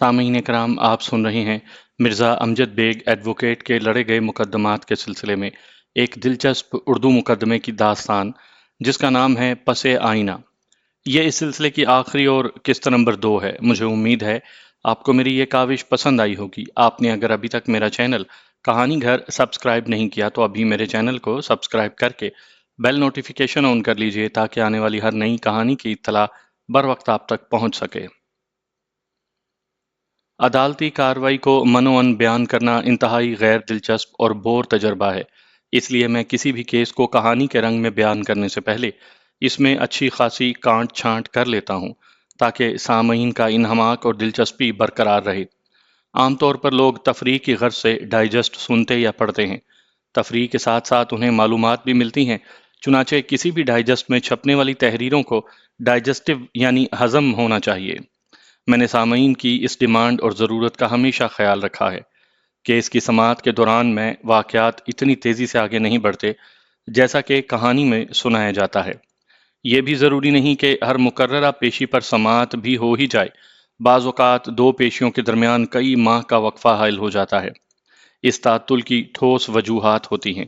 سامعین کرام، آپ سن رہے ہیں مرزا امجد بیگ ایڈوکیٹ کے لڑے گئے مقدمات کے سلسلے میں ایک دلچسپ اردو مقدمے کی داستان جس کا نام ہے پس آئینہ۔ یہ اس سلسلے کی آخری اور قسط نمبر 2 ہے۔ مجھے امید ہے آپ کو میری یہ کاوش پسند آئی ہوگی۔ آپ نے اگر ابھی تک میرا چینل کہانی گھر سبسکرائب نہیں کیا تو ابھی میرے چینل کو سبسکرائب کر کے بیل نوٹیفیکیشن آن کر لیجئے تاکہ آنے والی ہر نئی کہانی کی اطلاع بر وقت آپ تک پہنچ سکے۔ عدالتی کارروائی کو منوعن بیان کرنا انتہائی غیر دلچسپ اور بور تجربہ ہے، اس لیے میں کسی بھی کیس کو کہانی کے رنگ میں بیان کرنے سے پہلے اس میں اچھی خاصی کانٹ چھانٹ کر لیتا ہوں تاکہ سامعین کا انہماک اور دلچسپی برقرار رہے۔ عام طور پر لوگ تفریح کی غرض سے ڈائجسٹ سنتے یا پڑھتے ہیں۔ تفریح کے ساتھ ساتھ انہیں معلومات بھی ملتی ہیں، چنانچہ کسی بھی ڈائجسٹ میں چھپنے والی تحریروں کو ڈائجسٹو یعنی ہضم ہونا چاہیے۔ میں نے سامعین کی اس ڈیمانڈ اور ضرورت کا ہمیشہ خیال رکھا ہے کہ اس کی سماعت کے دوران میں واقعات اتنی تیزی سے آگے نہیں بڑھتے جیسا کہ کہانی میں سنایا جاتا ہے۔ یہ بھی ضروری نہیں کہ ہر مقررہ پیشی پر سماعت بھی ہو ہی جائے۔ بعض اوقات دو پیشیوں کے درمیان کئی ماہ کا وقفہ حائل ہو جاتا ہے۔ اس تعطل کی ٹھوس وجوہات ہوتی ہیں۔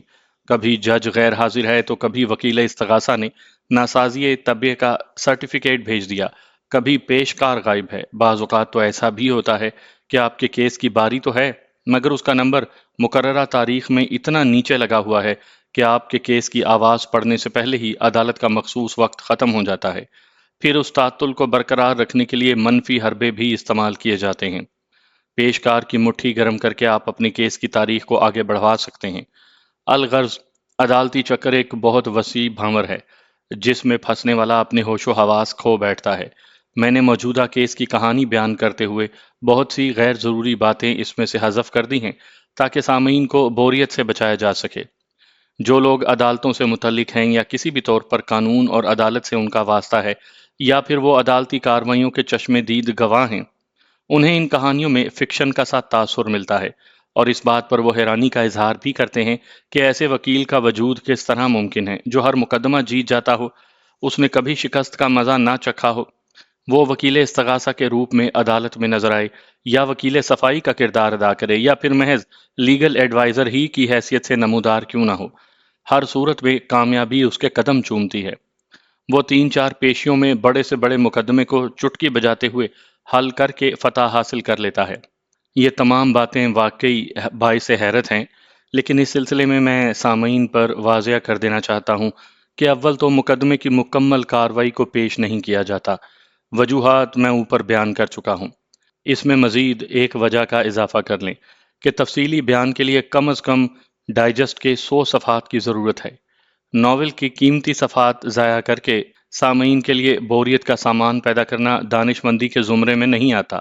کبھی جج غیر حاضر ہے تو کبھی وکیل استغاثہ نے ناسازی طبیعہ کا سرٹیفکیٹ بھیج دیا، کبھی پیشکار غائب ہے۔ بعض اوقات تو ایسا بھی ہوتا ہے کہ آپ کے کیس کی باری تو ہے مگر اس کا نمبر مقررہ تاریخ میں اتنا نیچے لگا ہوا ہے کہ آپ کے کیس کی آواز پڑھنے سے پہلے ہی عدالت کا مخصوص وقت ختم ہو جاتا ہے۔ پھر اس تعطل کو برقرار رکھنے کے لیے منفی حربے بھی استعمال کیے جاتے ہیں۔ پیشکار کی مٹھی گرم کر کے آپ اپنے کیس کی تاریخ کو آگے بڑھوا سکتے ہیں۔ الغرض عدالتی چکر ایک بہت وسیع بھنور ہے جس میں پھنسنے والا اپنے ہوش و حواس کھو بیٹھتا ہے۔ میں نے موجودہ کیس کی کہانی بیان کرتے ہوئے بہت سی غیر ضروری باتیں اس میں سے حذف کر دی ہیں تاکہ سامعین کو بوریت سے بچایا جا سکے۔ جو لوگ عدالتوں سے متعلق ہیں یا کسی بھی طور پر قانون اور عدالت سے ان کا واسطہ ہے یا پھر وہ عدالتی کارروائیوں کے چشم دید گواہ ہیں، انہیں ان کہانیوں میں فکشن کا سا تاثر ملتا ہے اور اس بات پر وہ حیرانی کا اظہار بھی کرتے ہیں کہ ایسے وکیل کا وجود کس طرح ممکن ہے جو ہر مقدمہ جیت جاتا ہو، اس نے کبھی شکست کا مزہ نہ چکھا ہو، وہ وکیل استغاثہ کے روپ میں عدالت میں نظر آئے یا وکیل صفائی کا کردار ادا کرے یا پھر محض لیگل ایڈوائزر ہی کی حیثیت سے نمودار کیوں نہ ہو، ہر صورت میں کامیابی اس کے قدم چومتی ہے۔ وہ 3-4 پیشیوں میں بڑے سے بڑے مقدمے کو چٹکی بجاتے ہوئے حل کر کے فتح حاصل کر لیتا ہے۔ یہ تمام باتیں واقعی باعث حیرت ہیں، لیکن اس سلسلے میں سامعین پر واضح کر دینا چاہتا ہوں کہ اول تو مقدمے کی مکمل کارروائی کو پیش نہیں کیا جاتا۔ وجوہات میں اوپر بیان کر چکا ہوں۔ اس میں مزید ایک وجہ کا اضافہ کر لیں کہ تفصیلی بیان کے لیے کم از کم ڈائجسٹ کے 100 صفحات کی ضرورت ہے۔ ناول کی قیمتی صفحات ضائع کر کے سامعین کے لیے بوریت کا سامان پیدا کرنا دانش مندی کے زمرے میں نہیں آتا۔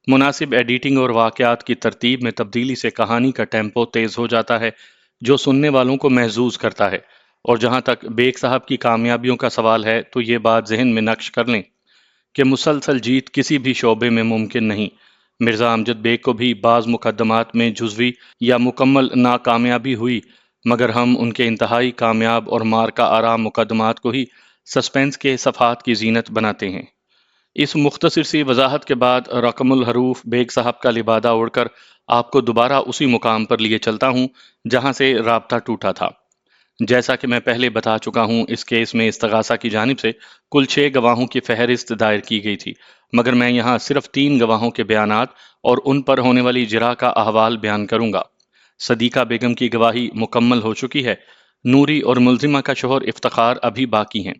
مناسب ایڈیٹنگ اور واقعات کی ترتیب میں تبدیلی سے کہانی کا ٹیمپو تیز ہو جاتا ہے جو سننے والوں کو محظوظ کرتا ہے۔ اور جہاں تک بیگ صاحب کی کامیابیوں کا سوال ہے تو یہ بات ذہن میں نقش کر لیں کہ مسلسل جیت کسی بھی شعبے میں ممکن نہیں۔ مرزا امجد بیگ کو بھی بعض مقدمات میں جزوی یا مکمل ناکامیابی ہوئی مگر ہم ان کے انتہائی کامیاب اور مارکا آرام مقدمات کو ہی سسپینس کے صفحات کی زینت بناتے ہیں۔ اس مختصر سی وضاحت کے بعد رقم الحروف بیگ صاحب کا لبادہ اڑ کر آپ کو دوبارہ اسی مقام پر لیے چلتا ہوں جہاں سے رابطہ ٹوٹا تھا۔ جیسا کہ میں پہلے بتا چکا ہوں، اس کیس میں استغاثہ کی جانب سے کل 6 گواہوں کی فہرست دائر کی گئی تھی مگر میں یہاں صرف 3 گواہوں کے بیانات اور ان پر ہونے والی اجراء کا احوال بیان کروں گا۔ صدیقہ بیگم کی گواہی مکمل ہو چکی ہے، نوری اور ملزمہ کا شوہر افتخار ابھی باقی ہیں۔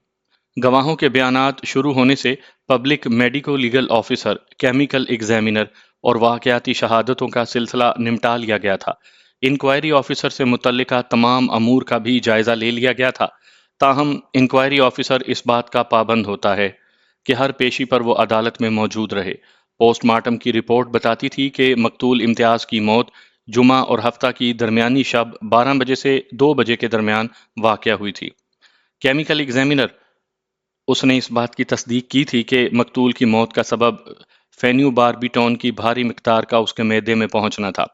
گواہوں کے بیانات شروع ہونے سے public medico legal officer, chemical examiner اور واقعاتی شہادتوں کا سلسلہ نمٹا لیا گیا تھا۔ انکوائری آفیسر سے متعلقہ تمام امور کا بھی جائزہ لے لیا گیا تھا، تاہم انکوائری آفیسر اس بات کا پابند ہوتا ہے کہ ہر پیشی پر وہ عدالت میں موجود رہے۔ پوسٹ مارٹم کی رپورٹ بتاتی تھی کہ مقتول امتیاز کی موت جمعہ اور ہفتہ کی درمیانی شب 12 بجے سے 2 بجے کے درمیان واقع ہوئی تھی۔ کیمیکل ایگزامینر، اس نے اس بات کی تصدیق کی تھی کہ مقتول کی موت کا سبب فینیو باربیٹون کی بھاری مقدار کا اس کے معدے میں پہنچنا تھا۔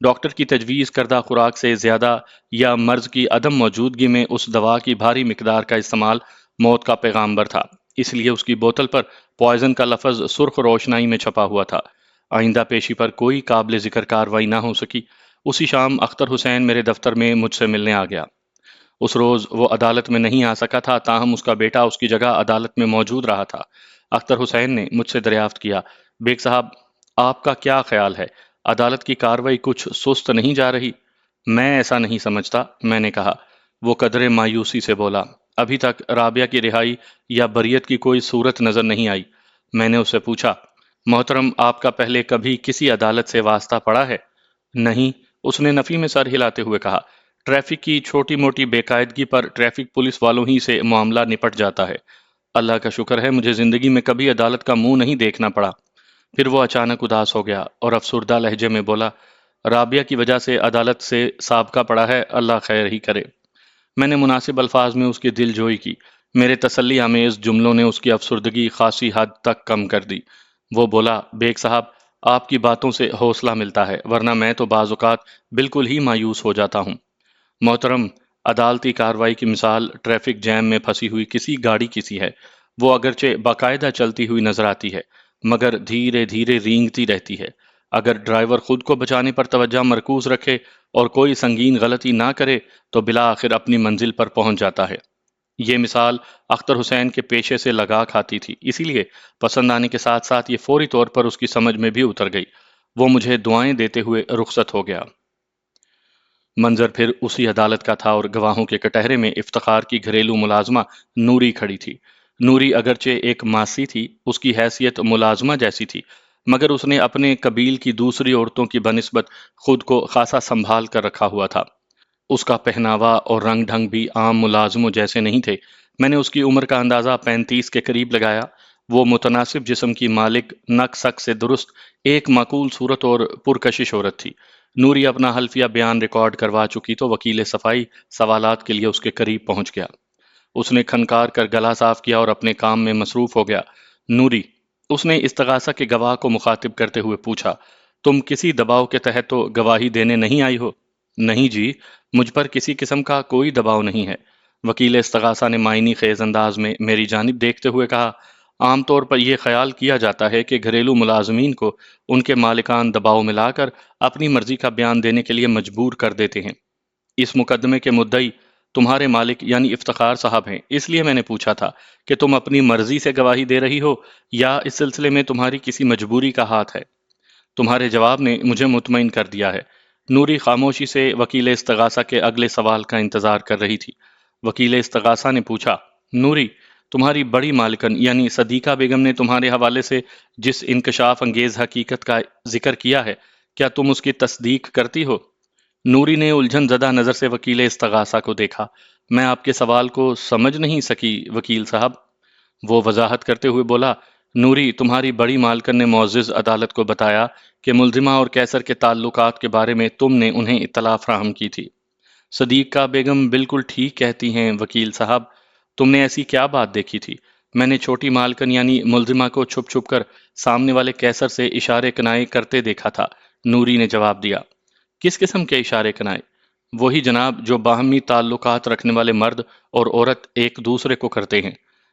ڈاکٹر کی تجویز کردہ خوراک سے زیادہ یا مرض کی عدم موجودگی میں اس دوا کی بھاری مقدار کا استعمال موت کا پیغامبر تھا، اس لیے اس کی بوتل پر پوائزن کا لفظ سرخ روشنائی میں چھپا ہوا تھا۔ آئندہ پیشی پر کوئی قابل ذکر کارروائی نہ ہو سکی۔ اسی شام اختر حسین میرے دفتر میں مجھ سے ملنے آ گیا۔ اس روز وہ عدالت میں نہیں آ سکا تھا، تاہم اس کا بیٹا اس کی جگہ عدالت میں موجود رہا تھا۔ اختر حسین نے مجھ سے دریافت کیا، بیگ صاحب، آپ کا کیا خیال ہے؟ عدالت کی کارروائی کچھ سست نہیں جا رہی؟ میں ایسا نہیں سمجھتا، میں نے کہا۔ وہ قدرے مایوسی سے بولا، ابھی تک رابعہ کی رہائی یا بریت کی کوئی صورت نظر نہیں آئی۔ میں نے اس سے پوچھا، محترم، آپ کا پہلے کبھی کسی عدالت سے واسطہ پڑا ہے؟ نہیں، اس نے نفی میں سر ہلاتے ہوئے کہا۔ ٹریفک کی چھوٹی موٹی بے قاعدگی پر ٹریفک پولیس والوں ہی سے معاملہ نپٹ جاتا ہے۔ اللہ کا شکر ہے مجھے زندگی میں کبھی عدالت کا منہ نہیں دیکھنا پڑا۔ پھر وہ اچانک اداس ہو گیا اور افسردہ لہجے میں بولا، رابعہ کی وجہ سے عدالت سے سابقہ پڑا ہے، اللہ خیر ہی کرے۔ میں نے مناسب الفاظ میں اس کی دل جوئی کی۔ میرے تسلی آمیز جملوں نے اس کی افسردگی خاصی حد تک کم کر دی۔ وہ بولا، بیگ صاحب، آپ کی باتوں سے حوصلہ ملتا ہے، ورنہ میں تو بعض اوقات بالکل ہی مایوس ہو جاتا ہوں۔ محترم، عدالتی کارروائی کی مثال ٹریفک جیم میں پھنسی ہوئی کسی گاڑی کی سی ہے۔ وہ اگرچہ باقاعدہ چلتی ہوئی نظر آتی ہے، مگر دھیرے دھیرے رینگتی رہتی ہے۔ اگر ڈرائیور خود کو بچانے پر توجہ مرکوز رکھے اور کوئی سنگین غلطی نہ کرے تو بالآخر اپنی منزل پر پہنچ جاتا ہے۔ یہ مثال اختر حسین کے پیشے سے لگا کھاتی تھی، اسی لیے پسند آنے کے ساتھ ساتھ یہ فوری طور پر اس کی سمجھ میں بھی اتر گئی۔ وہ مجھے دعائیں دیتے ہوئے رخصت ہو گیا۔ منظر پھر اسی عدالت کا تھا اور گواہوں کے کٹہرے میں افتخار کی گھریلو ملازمہ نوری کھڑی تھی۔ نوری اگرچہ ایک ماسی تھی، اس کی حیثیت ملازمہ جیسی تھی، مگر اس نے اپنے قبیل کی دوسری عورتوں کی بنسبت خود کو خاصا سنبھال کر رکھا ہوا تھا۔ اس کا پہناوا اور رنگ ڈھنگ بھی عام ملازموں جیسے نہیں تھے۔ میں نے اس کی عمر کا اندازہ 35 کے قریب لگایا۔ وہ متناسب جسم کی مالک، نک سک سے درست، ایک معقول صورت اور پرکشش عورت تھی۔ نوری اپنا حلفیہ بیان ریکارڈ کروا چکی تو وکیل صفائی سوالات کے لیے اس کے قریب پہنچ گیا۔ اس نے کھنکار کر گلا صاف کیا اور اپنے کام میں مصروف ہو گیا۔ نوری، اس نے استغاثہ کے گواہ کو مخاطب کرتے ہوئے پوچھا، تم کسی دباؤ کے تحت تو گواہی دینے نہیں آئی ہو؟ نہیں جی، مجھ پر کسی قسم کا کوئی دباؤ نہیں ہے۔ وکیل استغاثہ نے معنی خیز انداز میں میری جانب دیکھتے ہوئے کہا، عام طور پر یہ خیال کیا جاتا ہے کہ گھریلو ملازمین کو ان کے مالکان دباؤ میں لا کر اپنی مرضی کا بیان دینے کے لیے مجبور کر دیتے ہیں۔ اس مقدمے کے مدعی تمہارے مالک یعنی افتخار صاحب ہیں، اس لیے میں نے پوچھا تھا کہ تم اپنی مرضی سے گواہی دے رہی ہو یا اس سلسلے میں تمہاری کسی مجبوری کا ہاتھ ہے۔ تمہارے جواب نے مجھے مطمئن کر دیا ہے۔ نوری خاموشی سے وکیل استغاثہ کے اگلے سوال کا انتظار کر رہی تھی۔ وکیل استغاثہ نے پوچھا، نوری، تمہاری بڑی مالکن یعنی صدیقہ بیگم نے تمہارے حوالے سے جس انکشاف انگیز حقیقت کا ذکر کیا ہے، کیا تم اس کی تصدیق کرتی ہو؟ نوری نے الجھن زدہ نظر سے وکیل استغاثہ کو دیکھا۔ میں آپ کے سوال کو سمجھ نہیں سکی وکیل صاحب۔ وہ وضاحت کرتے ہوئے بولا، نوری، تمہاری بڑی مالکن نے معزز عدالت کو بتایا کہ ملزمہ اور کیسر کے تعلقات کے بارے میں تم نے انہیں اطلاع فراہم کی تھی۔ صدیقہ بیگم بالکل ٹھیک کہتی ہیں وکیل صاحب۔ تم نے ایسی کیا بات دیکھی تھی؟ میں نے چھوٹی مالکن یعنی ملزمہ کو چھپ چھپ کر سامنے والے کیسر سے اشارے کنائے کرتے دیکھا تھا، نوری نے جواب دیا۔ کس قسم کے اشارے کنائے؟ وہی جناب جو باہمی تعلقات رکھنے والے مرد اور عورت ایک دوسرے کو کرتے ہیں۔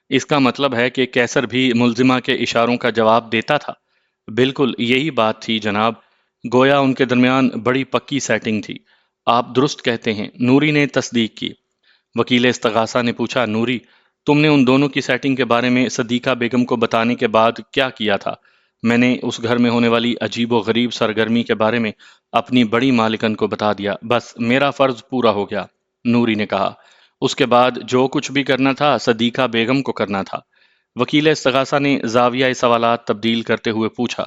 اس کا مطلب ہے کہ کیسر بھی ملزمہ کے اشاروں کا جواب دیتا تھا؟ بالکل یہی بات تھی جناب، گویا ان کے درمیان بڑی پکی سیٹنگ تھی۔ آپ درست کہتے ہیں، نوری نے تصدیق کی۔ وکیل استغاثہ نے پوچھا، نوری، تم نے ان دونوں کی سیٹنگ کے بارے میں صدیقہ بیگم کو بتانے کے بعد کیا کیا تھا؟ میں نے اس گھر میں ہونے والی عجیب و غریب سرگرمی کے بارے میں اپنی بڑی مالکن کو بتا دیا، بس میرا فرض پورا ہو گیا، نوری نے کہا۔ اس کے بعد جو کچھ بھی کرنا تھا صدیقہ بیگم کو کرنا تھا۔ وکیل استغاثہ نے زاویہ سوالات تبدیل کرتے ہوئے پوچھا،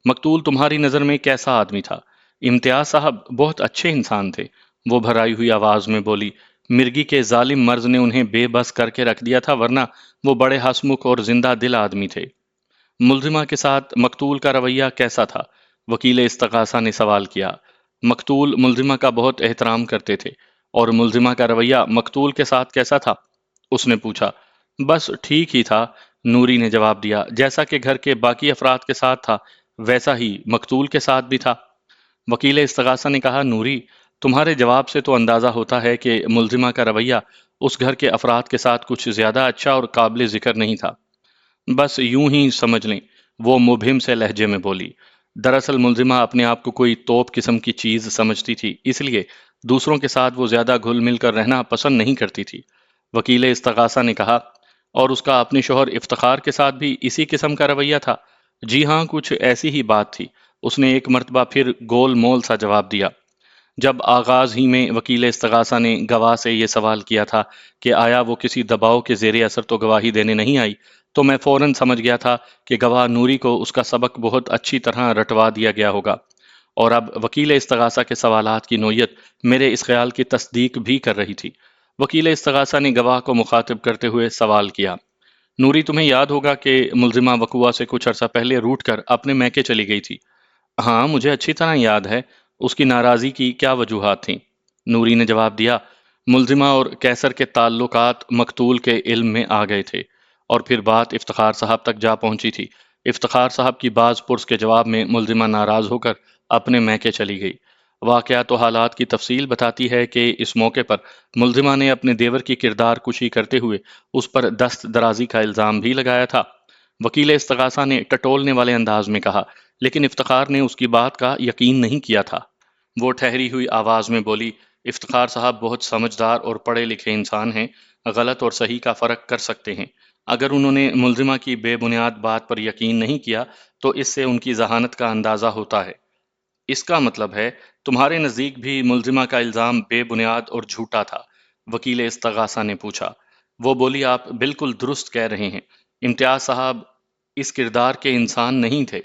مقتول تمہاری نظر میں کیسا آدمی تھا؟ امتیاز صاحب بہت اچھے انسان تھے، وہ بھرائی ہوئی آواز میں بولی۔ مرگی کے ظالم مرض نے انہیں بے بس کر کے رکھ دیا تھا، ورنہ وہ بڑے ہسمکھ اور زندہ دل آدمی تھے۔ ملزمہ کے ساتھ مقتول کا رویہ کیسا تھا؟ وکیل استغاثہ نے سوال کیا۔ مقتول ملزمہ کا بہت احترام کرتے تھے، اور ملزمہ کا رویہ مقتول کے ساتھ کیسا تھا؟ اس نے پوچھا۔ بس ٹھیک ہی تھا، نوری نے جواب دیا، جیسا کہ گھر کے باقی افراد کے ساتھ تھا ویسا ہی مقتول کے ساتھ بھی تھا۔ وکیل استغاثہ نے کہا، نوری، تمہارے جواب سے تو اندازہ ہوتا ہے کہ ملزمہ کا رویہ اس گھر کے افراد کے ساتھ کچھ زیادہ اچھا اور قابل ذکر نہیں تھا۔ بس یوں ہی سمجھ لیں، وہ مبہم سے لہجے میں بولی۔ دراصل ملزمہ اپنے آپ کو کوئی توپ قسم کی چیز سمجھتی تھی، اس لیے دوسروں کے ساتھ وہ زیادہ گھل مل کر رہنا پسند نہیں کرتی تھی۔ وکیل استغاثہ نے کہا، اور اس کا اپنے شوہر افتخار کے ساتھ بھی اسی قسم کا رویہ تھا؟ جی ہاں، کچھ ایسی ہی بات تھی، اس نے ایک مرتبہ پھر گول مول سا جواب دیا۔ جب آغاز ہی میں وکیل استغاثہ نے گواہ سے یہ سوال کیا تھا کہ آیا وہ کسی دباؤ کے زیر اثر تو گواہی دینے نہیں آئی، تو میں فوراً سمجھ گیا تھا کہ گواہ نوری کو اس کا سبق بہت اچھی طرح رٹوا دیا گیا ہوگا، اور اب وکیل استغاثہ کے سوالات کی نوعیت میرے اس خیال کی تصدیق بھی کر رہی تھی۔ وکیل استغاثہ نے گواہ کو مخاطب کرتے ہوئے سوال کیا، نوری، تمہیں یاد ہوگا کہ ملزمہ وقوعہ سے کچھ عرصہ پہلے روٹ کر اپنے میکے چلی گئی تھی؟ ہاں، مجھے اچھی طرح یاد ہے۔ اس کی ناراضی کی کیا وجوہات تھیں؟ نوری نے جواب دیا، ملزمہ اور کیسر کے تعلقات مقتول کے علم میں آ گئے تھے، اور پھر بات افتخار صاحب تک جا پہنچی تھی۔ افتخار صاحب کی باز پرس کے جواب میں ملزمہ ناراض ہو کر اپنے میکے چلی گئی۔ واقعات و حالات کی تفصیل بتاتی ہے کہ اس موقع پر ملزمہ نے اپنے دیور کی کردار کشی کرتے ہوئے اس پر دست درازی کا الزام بھی لگایا تھا۔ وکیل استغاثہ نے ٹٹولنے والے انداز میں کہا، لیکن افتخار نے اس کی بات کا یقین نہیں کیا تھا۔ وہ ٹھہری ہوئی آواز میں بولی، افتخار صاحب بہت سمجھدار اور پڑھے لکھے انسان ہیں، غلط اور صحیح کا فرق کر سکتے ہیں۔ اگر انہوں نے ملزمہ کی بے بنیاد بات پر یقین نہیں کیا تو اس سے ان کی ذہانت کا اندازہ ہوتا ہے۔ اس کا مطلب ہے تمہارے نزدیک بھی ملزمہ کا الزام بے بنیاد اور جھوٹا تھا؟ وکیل استغاثہ نے پوچھا۔ وہ بولی، آپ بالکل درست کہہ رہے ہیں، امتیاز صاحب اس کردار کے انسان نہیں تھے۔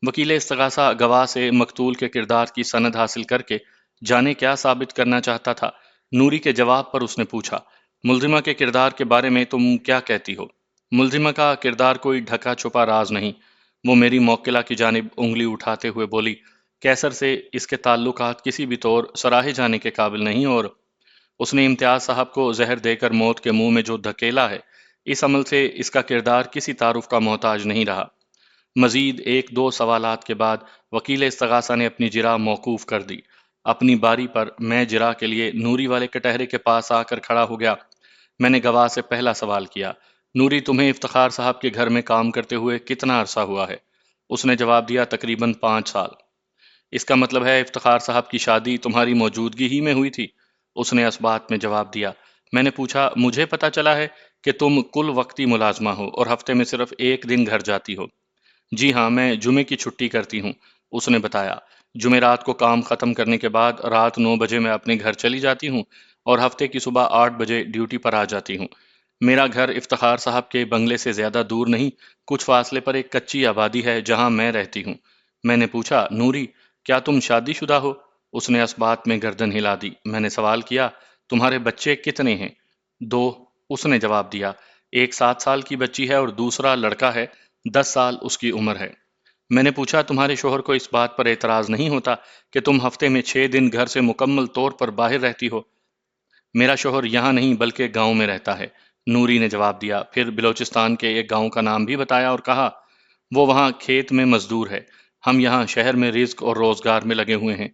وکیل استغاثہ گواہ سے مقتول کے کردار کی سند حاصل کر کے جانے کیا ثابت کرنا چاہتا تھا؟ نوری کے جواب پر اس نے پوچھا، ملزمہ کے کردار کے بارے میں تم کیا کہتی ہو؟ ملزمہ کا کردار کوئی ڈھکا چھپا راز نہیں۔ وہ میری موکلہ کی جانب انگلی اٹھاتے ہوئے بولی، کیسر سے اس کے تعلقات کسی بھی طور سراہے جانے کے قابل نہیں، اور اس نے امتیاز صاحب کو زہر دے کر موت کے منہ میں جو دھکیلا ہے، اس عمل سے اس کا کردار کسی تعارف کا محتاج نہیں رہا۔ مزید ایک دو سوالات کے بعد وکیل استغاثہ نے اپنی جرح موقوف کر دی۔ اپنی باری پر میں جرح کے لیے نوری والے کٹہرے کے پاس آ کر کھڑا ہو گیا۔ میں نے گواہ سے پہلا سوال کیا، نوری، تمہیں افتخار صاحب کے گھر میں کام کرتے ہوئے کتنا عرصہ ہوا ہے؟ اس نے جواب دیا، تقریباً 5 سال۔ اس کا مطلب ہے افتخار صاحب کی شادی تمہاری موجودگی ہی میں ہوئی تھی؟ اس نے اس بات میں جواب دیا۔ میں نے پوچھا، مجھے پتا چلا ہے کہ تم کل وقتی ملازمہ ہو اور ہفتے میں صرف ایک دن گھر جاتی ہو۔ جی ہاں، میں جمعے کی چھٹی کرتی ہوں، اس نے بتایا۔ جمعرات کو کام ختم کرنے کے بعد رات 9 بجے میں اپنے گھر چلی جاتی ہوں اور ہفتے کی صبح 8 بجے ڈیوٹی پر آ جاتی ہوں۔ میرا گھر افتخار صاحب کے بنگلے سے زیادہ دور نہیں، کچھ فاصلے پر ایک کچی آبادی ہے جہاں میں رہتی ہوں۔ میں نے پوچھا، نوری، کیا تم شادی شدہ ہو؟ اس نے اس بات میں گردن ہلا دی۔ میں نے سوال کیا، تمہارے بچے کتنے ہیں؟ 2، اس نے جواب دیا۔ ایک 7 سال کی بچی ہے اور دوسرا لڑکا ہے، 10 سال اس کی عمر ہے۔ میں نے پوچھا، تمہارے شوہر کو اس بات پر اعتراض نہیں ہوتا کہ تم ہفتے میں 6 دن گھر سے مکمل طور پر باہر رہتی ہو؟ میرا شوہر یہاں نہیں بلکہ گاؤں میں رہتا ہے، نوری نے جواب دیا۔ پھر بلوچستان کے ایک گاؤں کا نام بھی بتایا اور کہا، وہ وہاں کھیت میں مزدور ہے، ہم یہاں شہر میں رزق اور روزگار میں لگے ہوئے ہیں۔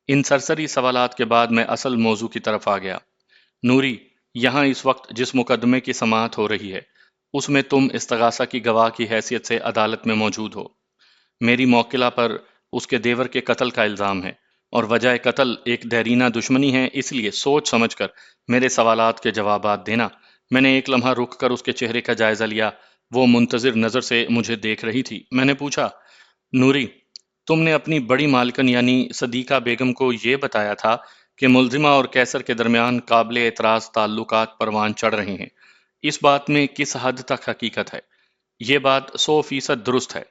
ان سرسری سوالات کے بعد میں اصل موضوع کی طرف آ گیا۔ نوری، یہاں اس وقت جس مقدمے کی سماعت ہو رہی ہے، اس میں تم استغاثہ کی گواہ کی حیثیت سے عدالت میں موجود ہو۔ میری موکلہ پر اس کے دیور کے قتل کا الزام ہے، اور وجہ قتل ایک دیرینہ دشمنی ہے، اس لیے سوچ سمجھ کر میرے سوالات کے جوابات دینا۔ میں نے ایک لمحہ رک کر اس کے چہرے کا جائزہ لیا۔ وہ منتظر نظر سے مجھے دیکھ رہی تھی۔ میں نے پوچھا، نوری، تم نے اپنی بڑی مالکن یعنی صدیقہ بیگم کو یہ بتایا تھا کہ ملزمہ اور کیسر کے درمیان قابل اعتراض تعلقات پروان چڑھ رہے ہیں، اس بات میں کس حد تک حقیقت ہے؟ یہ بات 100% درست ہے۔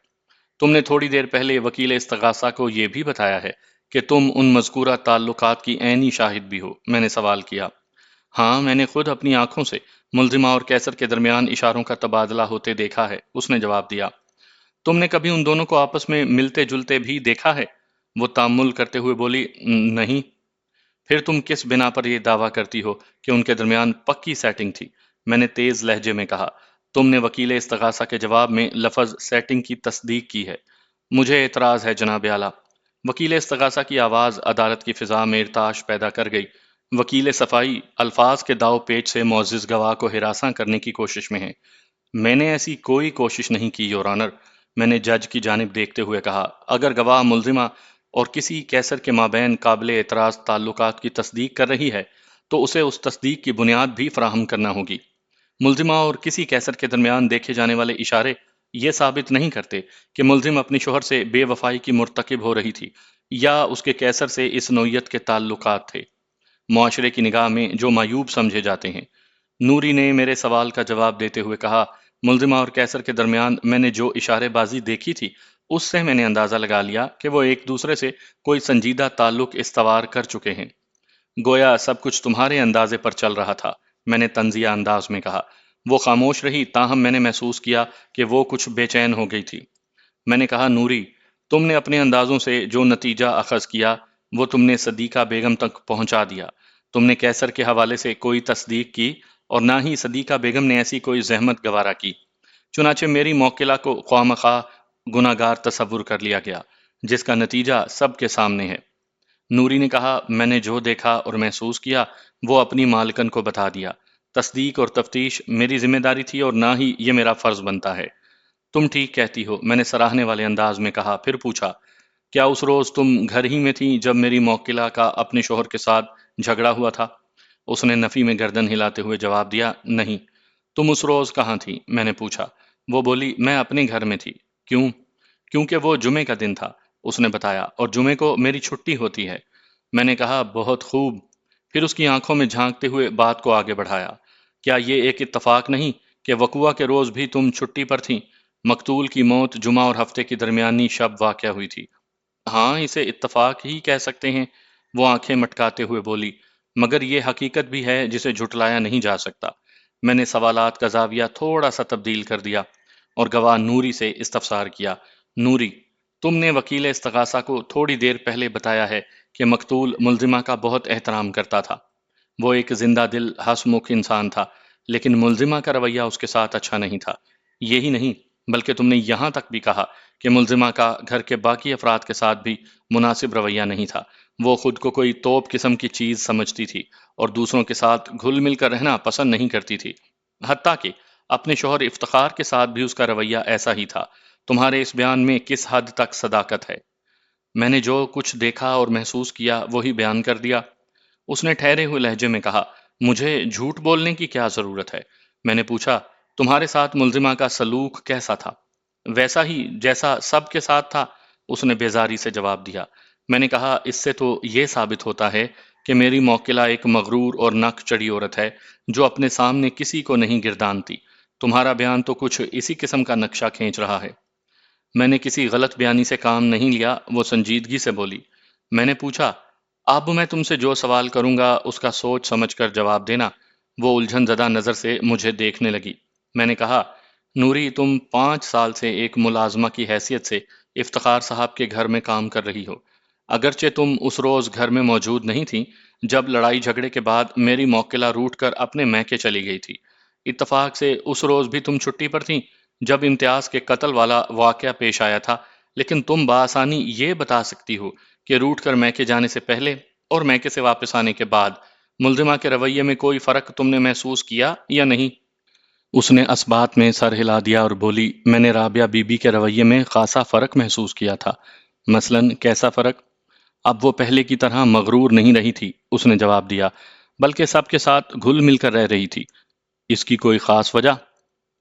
تم نے تھوڑی دیر پہلے وکیل استغاثہ کو یہ بھی بتایا ہے کہ تم ان مذکورہ تعلقات کی عینی شاہد بھی ہو؟ میں نے سوال کیا۔ ہاں، میں نے خود اپنی آنکھوں سے ملزمہ اور کیسر کے درمیان اشاروں کا تبادلہ ہوتے دیکھا ہے، اس نے جواب دیا۔ تم نے کبھی ان دونوں کو آپس میں ملتے جلتے بھی دیکھا ہے؟ وہ تامل کرتے ہوئے بولی، نہیں۔ پھر تم کس بنا پر یہ دعویٰ کرتی ہو کہ ان کے درمیان پکی سیٹنگ تھی؟ میں نے تیز لہجے میں کہا۔ تم نے وکیل استغاثہ کے جواب میں لفظ سیٹنگ کی تصدیق کی ہے۔ مجھے اعتراض ہے جناب اعلیٰ۔ وکیل استغاثہ کی آواز عدالت کی فضا میں ارتعاش پیدا کر گئی۔ وکیل صفائی الفاظ کے داؤ پیچ سے معزز گواہ کو ہراساں کرنے کی کوشش میں ہے۔ میں نے ایسی کوئی کوشش نہیں کی، یور آنر۔ میں نے جج کی جانب دیکھتے ہوئے کہا، اگر گواہ ملزمہ اور کسی کیسر کے مابین قابل اعتراض تعلقات کی تصدیق کر رہی ہے تو اسے اس تصدیق کی بنیاد بھی فراہم کرنا ہوگی۔ ملزمہ اور کسی کیسر کے درمیان دیکھے جانے والے اشارے یہ ثابت نہیں کرتے کہ ملزم اپنی شوہر سے بے وفائی کی مرتکب ہو رہی تھی یا اس کے کیسر سے اس نوعیت کے تعلقات تھے، معاشرے کی نگاہ میں جو معیوب سمجھے جاتے ہیں۔ نوری نے میرے سوال کا جواب دیتے ہوئے کہا، ملزمہ اور کیسر کے درمیان میں نے جو اشارے بازی دیکھی تھی اس سے میں نے اندازہ لگا لیا کہ وہ ایک دوسرے سے کوئی سنجیدہ تعلق استوار کر چکے ہیں۔ گویا سب کچھ تمہارے اندازے پر چل رہا تھا، میں نے طنزیہ انداز میں کہا۔ وہ خاموش رہی، تاہم میں نے محسوس کیا کہ وہ کچھ بے چین ہو گئی تھی۔ میں نے کہا، نوری، تم نے اپنے اندازوں سے جو نتیجہ اخذ کیا وہ تم نے صدیقہ بیگم تک پہنچا دیا۔ تم نے کیسر کے حوالے سے کوئی تصدیق کی اور نہ ہی صدیقہ بیگم نے ایسی کوئی زحمت گوارا کی۔ چنانچہ میری موکلہ کو خواہ مخواہ گناہ گار تصور کر لیا گیا، جس کا نتیجہ سب کے سامنے ہے۔ نوری نے کہا، میں نے جو دیکھا اور محسوس کیا وہ اپنی مالکن کو بتا دیا۔ تصدیق اور تفتیش میری ذمہ داری تھی اور نہ ہی یہ میرا فرض بنتا ہے۔ تم ٹھیک کہتی ہو، میں نے سراہنے والے انداز میں کہا، پھر پوچھا، کیا اس روز تم گھر ہی میں تھی جب میری موکلہ کا اپنے شوہر کے ساتھ جھگڑا ہوا تھا؟ اس نے نفی میں گردن ہلاتے ہوئے جواب دیا، نہیں۔ تم اس روز کہاں تھی؟ میں نے پوچھا۔ وہ بولی، میں اپنے گھر میں تھی۔ کیوں؟ کیونکہ وہ جمعے کا دن تھا، اس نے بتایا، اور جمعے کو میری چھٹی ہوتی ہے۔ میں نے کہا، بہت خوب۔ پھر اس کی آنکھوں میں جھانکتے ہوئے بات کو آگے بڑھایا، کیا یہ ایک اتفاق نہیں کہ وقوعہ کے روز بھی تم چھٹی پر تھیں؟ مقتول کی موت جمعہ اور ہفتے کی درمیانی شب واقع ہوئی تھی۔ ہاں، اسے اتفاق ہی کہہ سکتے ہیں، وہ آنکھیں مٹکاتے ہوئے بولی، مگر یہ حقیقت بھی ہے جسے جھٹلایا نہیں جا سکتا۔ میں نے سوالات کا زاویہ تھوڑا سا تبدیل کر دیا اور گواہ نوری سے استفسار کیا، نوری، تم نے وکیل استغاثہ کو تھوڑی دیر پہلے بتایا ہے کہ مقتول ملزمہ کا بہت احترام کرتا تھا۔ وہ ایک زندہ دل ہنسمکھ انسان تھا، لیکن ملزمہ کا رویہ اس کے ساتھ اچھا نہیں تھا۔ یہی نہیں بلکہ تم نے یہاں تک بھی کہا کہ ملزمہ کا گھر کے باقی افراد کے ساتھ بھی مناسب رویہ نہیں تھا۔ وہ خود کو کوئی توپ قسم کی چیز سمجھتی تھی اور دوسروں کے ساتھ گھل مل کر رہنا پسند نہیں کرتی تھی۔ حتیٰ کہ اپنے شوہر افتخار کے ساتھ بھی اس کا رویہ ایسا ہی تھا۔ تمہارے اس بیان میں کس حد تک صداقت ہے؟ میں نے جو کچھ دیکھا اور محسوس کیا وہی بیان کر دیا۔ اس نے ٹھہرے ہوئے لہجے میں کہا، مجھے جھوٹ بولنے کی کیا ضرورت ہے؟ میں نے پوچھا، تمہارے ساتھ ملزمہ کا سلوک کیسا تھا؟ ویسا ہی جیسا سب کے ساتھ تھا، اس نے بیزاری سے جواب دیا۔ میں نے کہا، اس سے تو یہ ثابت ہوتا ہے کہ میری موکلہ ایک مغرور اور نک چڑھی عورت ہے جو اپنے سامنے کسی کو نہیں گردانتی۔ تمہارا بیان تو کچھ اسی قسم کا نقشہ کھینچ رہا ہے۔ میں نے کسی غلط بیانی سے کام نہیں لیا، وہ سنجیدگی سے بولی۔ میں نے پوچھا، اب میں تم سے جو سوال کروں گا اس کا سوچ سمجھ کر جواب دینا۔ وہ الجھن زدہ نظر سے مجھے دیکھنے لگی۔ میں نے کہا، نوری، تم 5 سال سے ایک ملازمہ کی حیثیت سے افتخار صاحب کے گھر میں کام کر رہی ہو۔ اگرچہ تم اس روز گھر میں موجود نہیں تھی جب لڑائی جھگڑے کے بعد میری موکلہ روٹھ کر اپنے میکے چلی گئی تھی۔ اتفاق سے اس روز بھی تم چھٹی پر تھیں جب امتیاز کے قتل والا واقعہ پیش آیا تھا، لیکن تم بآسانی یہ بتا سکتی ہو کہ روٹ کر میکے جانے سے پہلے اور میکے سے واپس آنے کے بعد ملزمہ کے رویے میں کوئی فرق تم نے محسوس کیا یا نہیں؟ اس نے اثبات میں سر ہلا دیا اور بولی، میں نے رابعہ بی بی کے رویے میں خاصا فرق محسوس کیا تھا۔ مثلاً کیسا فرق؟ اب وہ پہلے کی طرح مغرور نہیں رہی تھی، اس نے جواب دیا، بلکہ سب کے ساتھ گھل مل کر رہ رہی تھی۔ اس کی کوئی خاص وجہ؟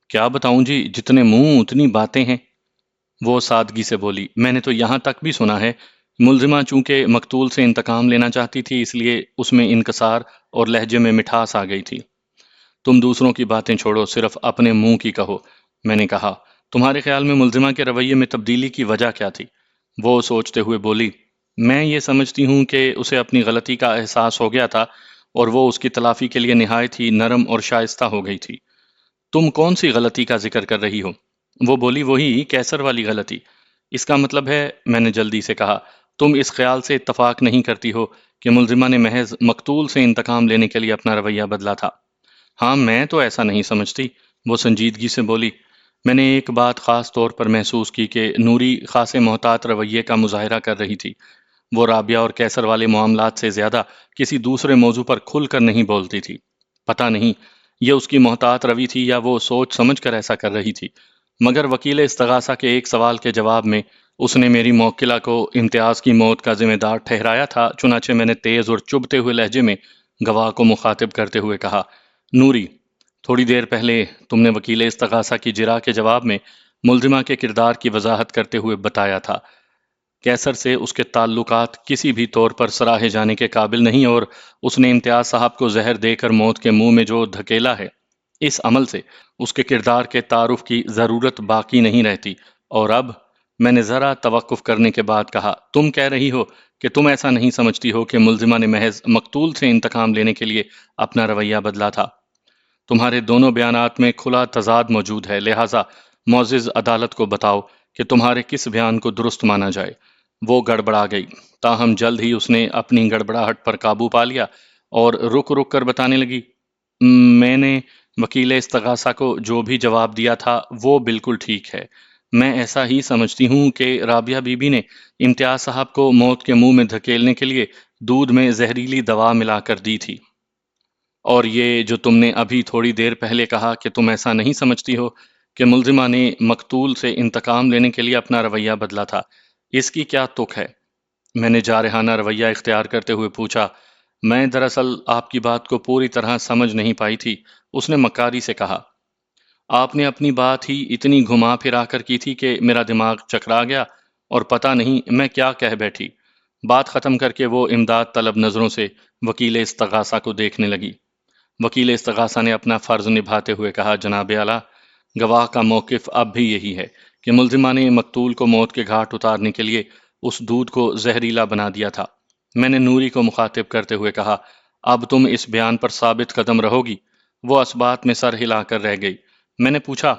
کیا بتاؤں جی، جتنے منہ اتنی باتیں ہیں۔ وہ سادگی سے بولی، میں نے تو یہاں تک بھی سنا ہے، ملزمہ چونکہ مقتول سے انتقام لینا چاہتی تھی اس لیے اس میں انکسار اور لہجے میں مٹھاس آ گئی تھی۔ تم دوسروں کی باتیں چھوڑو، صرف اپنے منہ کی کہو۔ میں نے کہا، تمہارے خیال میں ملزمہ کے رویے میں تبدیلی کی وجہ کیا تھی؟ وہ سوچتے ہوئے بولی، میں یہ سمجھتی ہوں کہ اسے اپنی غلطی کا احساس ہو گیا تھا اور وہ اس کی تلافی کے لیے نہایت ہی نرم اور شائستہ ہو گئی تھی۔ تم کون سی غلطی کا ذکر کر رہی ہو؟ وہ بولی، وہی کیسر والی غلطی۔ اس کا مطلب ہے، میں نے جلدی سے کہا، تم اس خیال سے اتفاق نہیں کرتی ہو کہ ملزمہ نے محض مقتول سے انتقام لینے کے لیے اپنا رویہ بدلا تھا؟ ہاں، میں تو ایسا نہیں سمجھتی، وہ سنجیدگی سے بولی۔ میں نے ایک بات خاص طور پر محسوس کی کہ نوری خاصے محتاط رویے کا مظاہرہ کر رہی تھی۔ وہ رابعہ اور کیسر والے معاملات سے زیادہ کسی دوسرے موضوع پر کھل کر نہیں بولتی تھی۔ پتہ نہیں یہ اس کی محتاط روی تھی یا وہ سوچ سمجھ کر ایسا کر رہی تھی۔ مگر وکیل استغاثہ کے ایک سوال کے جواب میں اس نے میری موکلہ کو امتیاز کی موت کا ذمہ دار ٹھہرایا تھا، چنانچہ میں نے تیز اور چبھتے ہوئے لہجے میں گواہ کو مخاطب کرتے ہوئے کہا، نوری، تھوڑی دیر پہلے تم نے وکیل استغاثہ کی جرح کے جواب میں ملزمہ کے کردار کی وضاحت کرتے ہوئے بتایا تھا، کیسر سے اس کے تعلقات کسی بھی طور پر سراہے جانے کے قابل نہیں، اور اس نے امتیاز صاحب کو زہر دے کر موت کے منہ میں جو دھکیلا ہے، اس عمل سے اس کے کردار کے تعارف کی ضرورت باقی نہیں رہتی۔ اور اب میں نے ذرا توقف کرنے کے بعد کہا، تم کہہ رہی ہو کہ تم ایسا نہیں سمجھتی ہو کہ ملزمہ نے محض مقتول سے انتقام لینے کے لیے اپنا رویہ بدلا تھا؟ تمہارے دونوں بیانات میں کھلا تضاد موجود ہے، لہٰذا معزز عدالت کو بتاؤ کہ تمہارے کس بیان کو درست مانا جائے۔ وہ گڑبڑا گئی، تاہم جلد ہی اس نے اپنی گڑبڑاہٹ پر قابو پا لیا اور رک رک کر بتانے لگی، میں نے وکیل استغاثہ کو جو بھی جواب دیا تھا وہ بالکل ٹھیک ہے۔ میں ایسا ہی سمجھتی ہوں کہ رابعہ بی بی نے امتیاز صاحب کو موت کے منہ میں دھکیلنے کے لیے دودھ میں زہریلی دوا ملا کر دی تھی۔ اور یہ جو تم نے ابھی تھوڑی دیر پہلے کہا کہ تم ایسا نہیں سمجھتی ہو کہ ملزمہ نے مقتول سے انتقام لینے کے لیے اپنا رویہ بدلا تھا، اس کی کیا تک ہے؟ میں نے جارحانہ رویہ اختیار کرتے ہوئے پوچھا، میں دراصل آپ کی بات کو پوری طرح سمجھ نہیں پائی تھی۔ اس نے مکاری سے کہا، آپ نے اپنی بات ہی اتنی گھما پھرا کر کی تھی کہ میرا دماغ چکرا گیا اور پتہ نہیں میں کیا کہہ بیٹھی۔ بات ختم کر کے وہ امداد طلب نظروں سے وکیل استغاثہ کو دیکھنے لگی۔ وکیل استغاثہ نے اپنا فرض نبھاتے ہوئے کہا، جناب اعلیٰ، گواہ کا موقف اب بھی یہی ہے کہ ملزمہ نے مقتول کو موت کے گھاٹ اتارنے کے لیے اس دودھ کو زہریلا بنا دیا تھا۔ میں نے نوری کو مخاطب کرتے ہوئے کہا، اب تم اس بیان پر ثابت قدم رہو گی؟ وہ اسبات میں سر ہلا کر رہ گئی۔ میں نے پوچھا،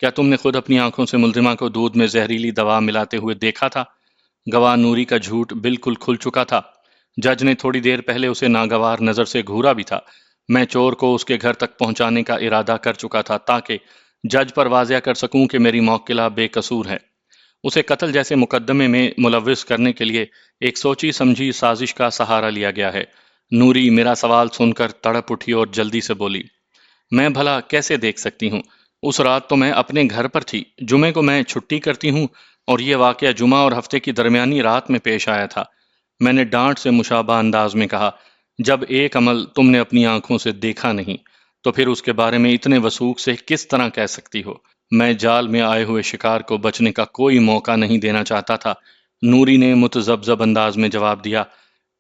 کیا تم نے خود اپنی آنکھوں سے ملزمہ کو دودھ میں زہریلی دوا ملاتے ہوئے دیکھا تھا؟ گواہ نوری کا جھوٹ بالکل کھل چکا تھا۔ جج نے تھوڑی دیر پہلے اسے ناگوار نظر سے گھورا بھی تھا۔ میں چور کو اس کے گھر تک پہنچانے کا ارادہ کر چکا تھا تاکہ جج پر واضح کر سکوں کہ میری موکلہ بے قصور ہے۔ اسے قتل جیسے مقدمے میں ملوث کرنے کے لیے ایک سوچی سمجھی سازش کا سہارا لیا گیا ہے۔ نوری میرا سوال سن کر تڑپ اٹھی اور جلدی سے بولی، میں بھلا کیسے دیکھ سکتی ہوں؟ اس رات تو میں اپنے گھر پر تھی، جمعے کو میں چھٹی کرتی ہوں، اور یہ واقعہ جمعہ اور ہفتے کی درمیانی رات میں پیش آیا تھا۔ میں نے ڈانٹ سے مشابہ انداز میں کہا، جب ایک عمل تم نے اپنی آنکھوں سے دیکھا نہیں تو پھر اس کے بارے میں اتنے وثوق سے کس طرح کہہ سکتی ہو؟ میں جال میں آئے ہوئے شکار کو بچنے کا کوئی موقع نہیں دینا چاہتا تھا۔ نوری نے متذبذب انداز میں جواب دیا،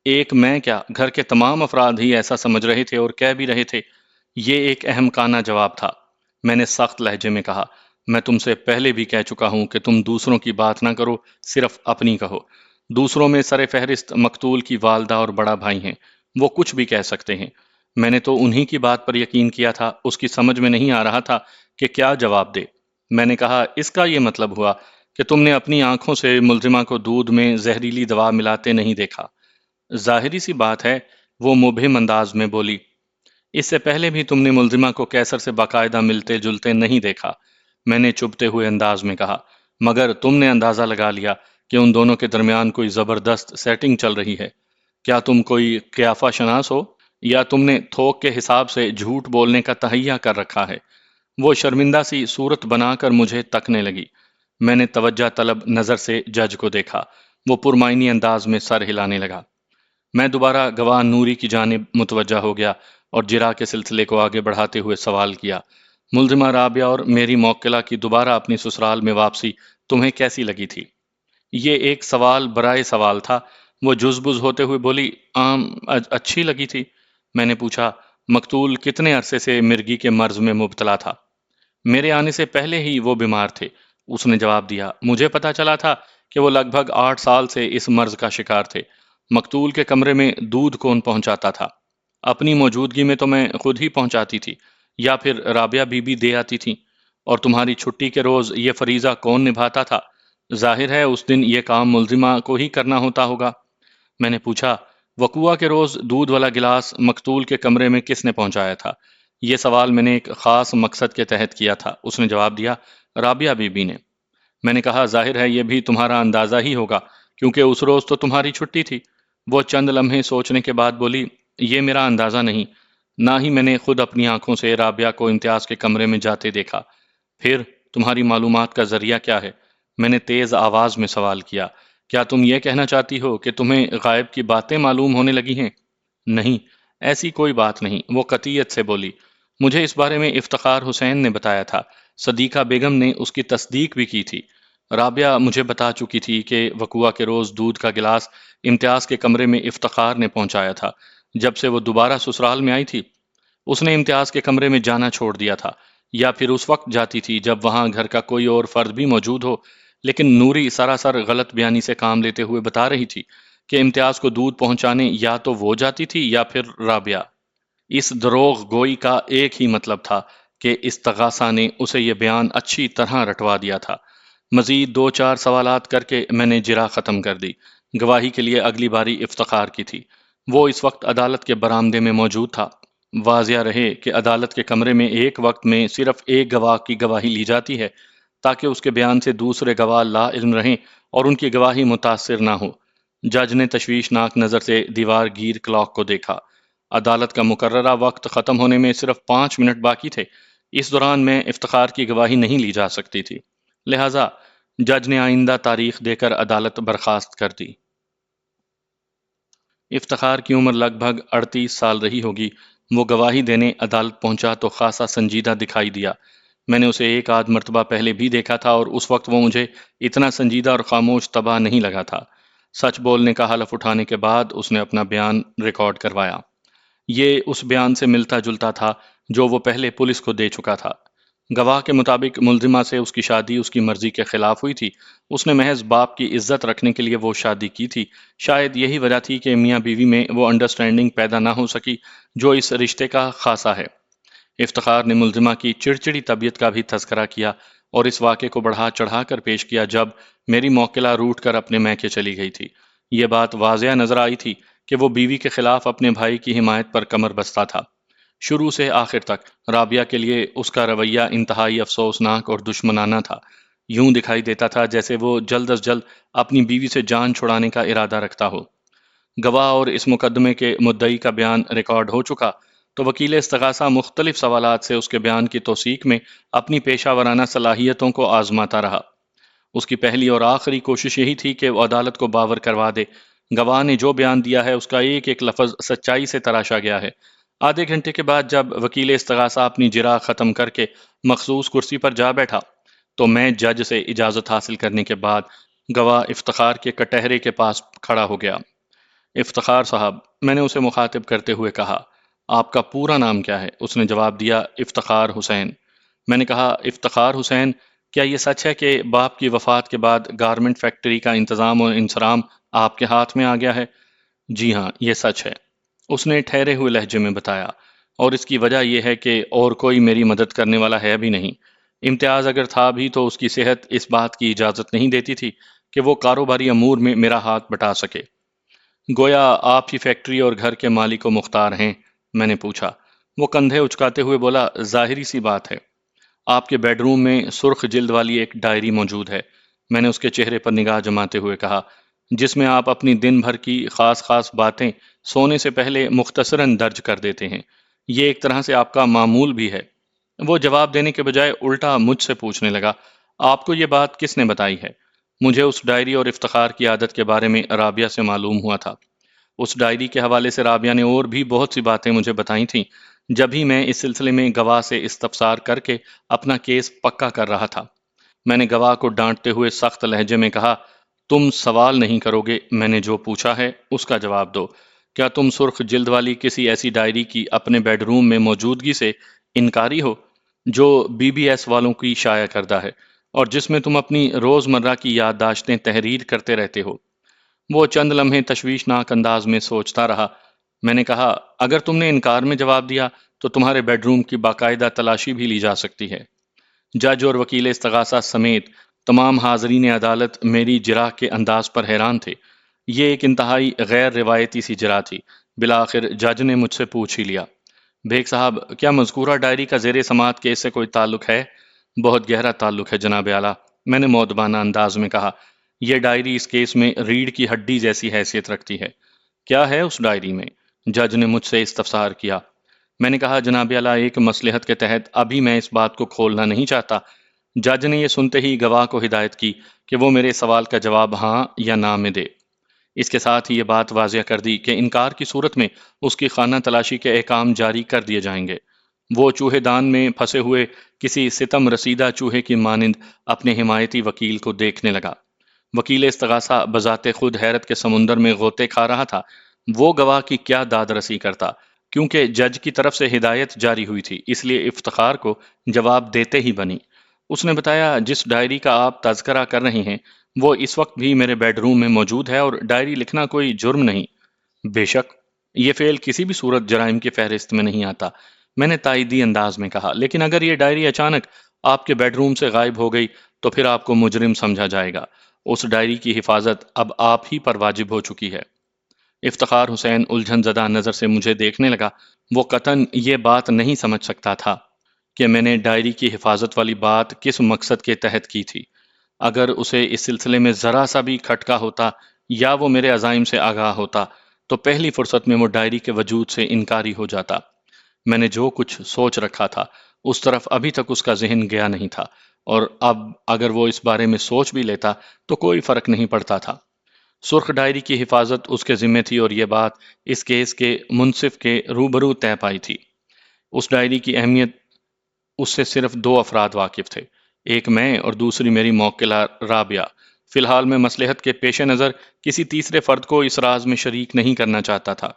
ایک میں کیا، گھر کے تمام افراد ہی ایسا سمجھ رہے تھے اور کہہ بھی رہے تھے۔ یہ ایک احمقانہ جواب تھا۔ میں نے سخت لہجے میں کہا، میں تم سے پہلے بھی کہہ چکا ہوں کہ تم دوسروں کی بات نہ کرو، صرف اپنی کہو۔ دوسروں میں سر فہرست مقتول کی والدہ اور بڑا بھائی ہیں، وہ کچھ بھی کہہ سکتے ہیں۔ میں نے تو انہی کی بات پر یقین کیا تھا، اس کی سمجھ میں نہیں آ رہا تھا کہ کیا جواب دے۔ میں نے کہا، اس کا یہ مطلب ہوا کہ تم نے اپنی آنکھوں سے ملزمہ کو دودھ میں زہریلی دوا ملاتے نہیں دیکھا؟ ظاہری سی بات ہے، وہ مبہم انداز میں بولی، اس سے پہلے بھی تم نے ملزمہ کو کیسر سے باقاعدہ ملتے جلتے نہیں دیکھا۔ میں نے چبھتے ہوئے انداز میں کہا، مگر تم نے اندازہ لگا لیا کہ ان دونوں کے درمیان کوئی زبردست سیٹنگ چل رہی ہے۔ کیا تم کوئی قیافہ شناس ہو، یا تم نے تھوک کے حساب سے جھوٹ بولنے کا تہیہ کر رکھا ہے؟ وہ شرمندہ سی صورت بنا کر مجھے تکنے لگی۔ میں نے توجہ طلب نظر سے جج کو دیکھا، وہ پرمعنی انداز میں سر ہلانے لگا۔ میں دوبارہ گواہ نوری کی جانب متوجہ ہو گیا اور جرح کے سلسلے کو آگے بڑھاتے ہوئے سوال کیا، ملزمہ رابعہ اور میری موکلہ کی دوبارہ اپنی سسرال میں واپسی تمہیں کیسی لگی تھی؟ یہ ایک سوال برائے سوال تھا۔ وہ جزبز ہوتے ہوئے بولی، اچھی لگی تھی۔ میں نے پوچھا، مقتول کتنے عرصے سے مرگی کے مرض میں مبتلا تھا؟ میرے آنے سے پہلے ہی وہ بیمار تھے، اس نے جواب دیا۔ مجھے پتا چلا تھا کہ وہ لگ بھگ 8 سال سے اس مرض کا شکار تھے۔ مقتول کے کمرے میں دودھ کون پہنچاتا تھا؟ اپنی موجودگی میں تو میں خود ہی پہنچاتی تھی، یا پھر رابعہ بی بی دے آتی تھی۔ اور تمہاری چھٹی کے روز یہ فریضہ کون نبھاتا تھا؟ ظاہر ہے اس دن یہ کام ملزمہ کو ہی کرنا ہوتا ہوگا۔ میں نے پوچھا، وقوعہ کے روز دودھ والا گلاس مقتول کے کمرے میں کس نے پہنچایا تھا؟ یہ سوال میں نے ایک خاص مقصد کے تحت کیا تھا۔ اس نے جواب دیا، رابعہ بی بی نے۔ میں نے کہا، ظاہر ہے یہ بھی تمہارا اندازہ ہی ہوگا، کیونکہ اس روز تو تمہاری چھٹی تھی۔ وہ چند لمحے سوچنے کے بعد بولی، یہ میرا اندازہ نہیں، نہ ہی میں نے خود اپنی آنکھوں سے رابعہ کو امتیاز کے کمرے میں جاتے دیکھا۔ پھر تمہاری معلومات کا ذریعہ کیا ہے؟ میں نے تیز آواز میں سوال کیا۔ کیا تم یہ کہنا چاہتی ہو کہ تمہیں غائب کی باتیں معلوم ہونے لگی ہیں؟ نہیں، ایسی کوئی بات نہیں، وہ قطعیت سے بولی۔ مجھے اس بارے میں افتخار حسین نے بتایا تھا۔ صدیقہ بیگم نے اس کی تصدیق بھی کی تھی۔ رابعہ مجھے بتا چکی تھی کہ وقوعہ کے روز دودھ کا گلاس امتیاز کے کمرے میں افتخار نے پہنچایا تھا۔ جب سے وہ دوبارہ سسرال میں آئی تھی، اس نے امتیاز کے کمرے میں جانا چھوڑ دیا تھا، یا پھر اس وقت جاتی تھی جب وہاں گھر کا کوئی اور فرد بھی موجود ہو۔ لیکن نوری سراسر غلط بیانی سے کام لیتے ہوئے بتا رہی تھی کہ امتیاز کو دودھ پہنچانے یا تو وہ جاتی تھی یا پھر رابعہ۔ اس دروغ گوئی کا ایک ہی مطلب تھا کہ استغاثہ نے اسے یہ بیان اچھی طرح رٹوا دیا تھا۔ مزید دو چار سوالات کر کے میں نے جرا ختم کر دی۔ گواہی کے لیے اگلی باری افتخار کی تھی۔ وہ اس وقت عدالت کے برآمدے میں موجود تھا۔ واضح رہے کہ عدالت کے کمرے میں ایک وقت میں صرف ایک گواہ کی گواہی لی جاتی ہے، تاکہ اس کے بیان سے دوسرے گواہ لا علم رہیں اور ان کی گواہی متاثر نہ ہو۔ جج نے تشویشناک نظر سے دیوار گیر کلاک کو دیکھا۔ عدالت کا مقررہ وقت ختم ہونے میں صرف 5 منٹ باقی تھے۔ اس دوران میں افتخار کی گواہی نہیں لی جا سکتی تھی، لہذا جج نے آئندہ تاریخ دے کر عدالت برخاست کر دی۔ افتخار کی عمر لگ بھگ 38 سال رہی ہوگی۔ وہ گواہی دینے عدالت پہنچا تو خاصا سنجیدہ دکھائی دیا۔ میں نے اسے ایک آدھ مرتبہ پہلے بھی دیکھا تھا اور اس وقت وہ مجھے اتنا سنجیدہ اور خاموش طبع نہیں لگا تھا۔ سچ بولنے کا حلف اٹھانے کے بعد اس نے اپنا بیان ریکارڈ کروایا۔ یہ اس بیان سے ملتا جلتا تھا جو وہ پہلے پولیس کو دے چکا تھا۔ گواہ کے مطابق ملزمہ سے اس کی شادی اس کی مرضی کے خلاف ہوئی تھی۔ اس نے محض باپ کی عزت رکھنے کے لیے وہ شادی کی تھی۔ شاید یہی وجہ تھی کہ میاں بیوی میں وہ انڈرسٹینڈنگ پیدا نہ ہو سکی جو اس رشتے کا خاصہ ہے۔ افتخار نے ملزمہ کی چڑچڑی طبیعت کا بھی تذکرہ کیا اور اس واقعے کو بڑھا چڑھا کر پیش کیا جب میری موکلہ روٹھ کر اپنے میکے چلی گئی تھی۔ یہ بات واضح نظر آئی تھی کہ وہ بیوی کے خلاف اپنے بھائی کی حمایت پر کمر بستہ تھا۔ شروع سے آخر تک رابعہ کے لیے اس کا رویہ انتہائی افسوسناک اور دشمنانہ تھا۔ یوں دکھائی دیتا تھا جیسے وہ جلد از جلد اپنی بیوی سے جان چھڑانے کا ارادہ رکھتا ہو۔ گواہ اور اس مقدمے کے مدعی کا بیان ریکارڈ ہو چکا تو وکیل استغاثہ مختلف سوالات سے اس کے بیان کی توثیق میں اپنی پیشہ ورانہ صلاحیتوں کو آزماتا رہا۔ اس کی پہلی اور آخری کوشش یہی تھی کہ وہ عدالت کو باور کروا دے گواہ نے جو بیان دیا ہے اس کا ایک ایک لفظ سچائی سے تراشا گیا ہے۔ آدھے گھنٹے کے بعد جب وکیل استغاثہ اپنی جرا ختم کر کے مخصوص کرسی پر جا بیٹھا تو میں جج سے اجازت حاصل کرنے کے بعد گواہ افتخار کے کٹہرے کے پاس کھڑا ہو گیا۔ افتخار صاحب، میں نے اسے مخاطب کرتے ہوئے کہا، آپ کا پورا نام کیا ہے؟ اس نے جواب دیا، افتخار حسین۔ میں نے کہا، افتخار حسین، کیا یہ سچ ہے کہ باپ کی وفات کے بعد گارمنٹ فیکٹری کا انتظام اور انصرام آپ کے ہاتھ میں آ گیا ہے؟ جی ہاں، یہ سچ ہے، اس نے ٹھہرے ہوئے لہجے میں بتایا، اور اس کی وجہ یہ ہے کہ اور کوئی میری مدد کرنے والا ہے بھی نہیں۔ امتیاز اگر تھا بھی تو اس کی صحت اس بات کی اجازت نہیں دیتی تھی کہ وہ کاروباری امور میں میرا ہاتھ بٹا سکے۔ گویا آپ ہی فیکٹری اور گھر کے مالک و مختار ہیں؟ میں نے پوچھا۔ وہ کندھے اچکاتے ہوئے بولا، ظاہری سی بات ہے۔ آپ کے بیڈ روم میں سرخ جلد والی ایک ڈائری موجود ہے، میں نے اس کے چہرے پر نگاہ جماتے ہوئے کہا، جس میں آپ اپنی دن بھر کی خاص خاص باتیں سونے سے پہلے مختصراً درج کر دیتے ہیں۔ یہ ایک طرح سے آپ کا معمول بھی ہے۔ وہ جواب دینے کے بجائے الٹا مجھ سے پوچھنے لگا، آپ کو یہ بات کس نے بتائی ہے؟ مجھے اس ڈائری اور افتخار کی عادت کے بارے میں رابعہ سے معلوم ہوا تھا۔ اس ڈائری کے حوالے سے رابعہ نے اور بھی بہت سی باتیں مجھے بتائی تھیں جب ہی میں اس سلسلے میں گواہ سے استفسار کر کے اپنا کیس پکا کر رہا تھا۔ میں نے گواہ کو ڈانٹتے ہوئے سخت لہجے میں کہا، تم سوال نہیں کرو گے، میں نے جو پوچھا ہے اس کا جواب دو۔ کیا تم سرخ جلد والی کسی ایسی ڈائری کی اپنے بیڈ روم میں موجودگی سے انکاری ہو جو BBS والوں کی شائع کردہ ہے اور جس میں تم اپنی روزمرہ کی یادداشتیں تحریر کرتے رہتے ہو؟ وہ چند لمحے تشویشناک انداز میں سوچتا رہا۔ میں نے کہا، اگر تم نے انکار میں جواب دیا تو تمہارے بیڈ روم کی باقاعدہ تلاشی بھی لی جا سکتی ہے۔ جج اور وکیل استغاثہ سمیت تمام حاضرین عدالت میری جرح کے انداز پر حیران تھے۔ یہ ایک انتہائی غیر روایتی سی جرح تھی۔ بالآخر جج نے مجھ سے پوچھ ہی لیا، بیگ صاحب، کیا مذکورہ ڈائری کا زیر سماعت کیس سے کوئی تعلق ہے؟ بہت گہرا تعلق ہے جناب اعلیٰ، میں نے مؤدبانہ انداز میں کہا۔ یہ ڈائری اس کیس میں ریڑھ کی ہڈی جیسی حیثیت رکھتی ہے۔ کیا ہے اس ڈائری میں؟ جج نے مجھ سے استفسار کیا۔ میں نے کہا، جناب اعلیٰ، ایک مصلحت کے تحت ابھی میں اس بات کو کھولنا نہیں چاہتا۔ جج نے یہ سنتے ہی گواہ کو ہدایت کی کہ وہ میرے سوال کا جواب ہاں یا نہ میں دے۔ اس کے ساتھ ہی یہ بات واضح کر دی کہ انکار کی صورت میں اس کی خانہ تلاشی کے احکام جاری کر دیے جائیں گے۔ وہ چوہے دان میں پھنسے ہوئے کسی ستم رسیدہ چوہے کی مانند اپنے حمایتی وکیل کو دیکھنے لگا۔ وکیل استغاثہ بذات خود حیرت کے سمندر میں غوطے کھا رہا تھا۔ وہ گواہ کی کیا داد رسی کرتا، کیونکہ جج کی طرف سے ہدایت جاری ہوئی تھی، اس لیے افتخار کو جواب دیتے ہی بنی۔ اس نے بتایا، جس ڈائری کا آپ تذکرہ کر رہے ہیں وہ اس وقت بھی میرے بیڈ روم میں موجود ہے اور ڈائری لکھنا کوئی جرم نہیں۔ بے شک یہ فعل کسی بھی صورت جرائم کی فہرست میں نہیں آتا، میں نے تائیدی انداز میں کہا، لیکن اگر یہ ڈائری اچانک آپ کے بیڈ روم سے غائب ہو گئی تو پھر آپ کو مجرم سمجھا جائے گا۔ اس ڈائری کی حفاظت اب آپ ہی پر واجب ہو چکی ہے۔ افتخار حسین الجھن زدہ نظر سے مجھے دیکھنے لگا۔ وہ قطعاً یہ بات نہیں سمجھ سکتا تھا کہ میں نے ڈائری کی حفاظت والی بات کس مقصد کے تحت کی تھی۔ اگر اسے اس سلسلے میں ذرا سا بھی کھٹکا ہوتا یا وہ میرے عزائم سے آگاہ ہوتا تو پہلی فرصت میں وہ ڈائری کے وجود سے انکاری ہو جاتا۔ میں نے جو کچھ سوچ رکھا تھا اس طرف ابھی تک اس کا ذہن گیا نہیں تھا، اور اب اگر وہ اس بارے میں سوچ بھی لیتا تو کوئی فرق نہیں پڑتا تھا۔ سرخ ڈائری کی حفاظت اس کے ذمے تھی، اور یہ بات اس کیس کے منصف کے روبرو طے پائی تھی۔ اس ڈائری کی اہمیت اس سے صرف دو افراد واقف تھے، ایک میں اور دوسری میری موکلہ رابعہ۔ فی الحال میں مصلحت کے پیش نظر کسی تیسرے فرد کو اس راز میں شریک نہیں کرنا چاہتا تھا۔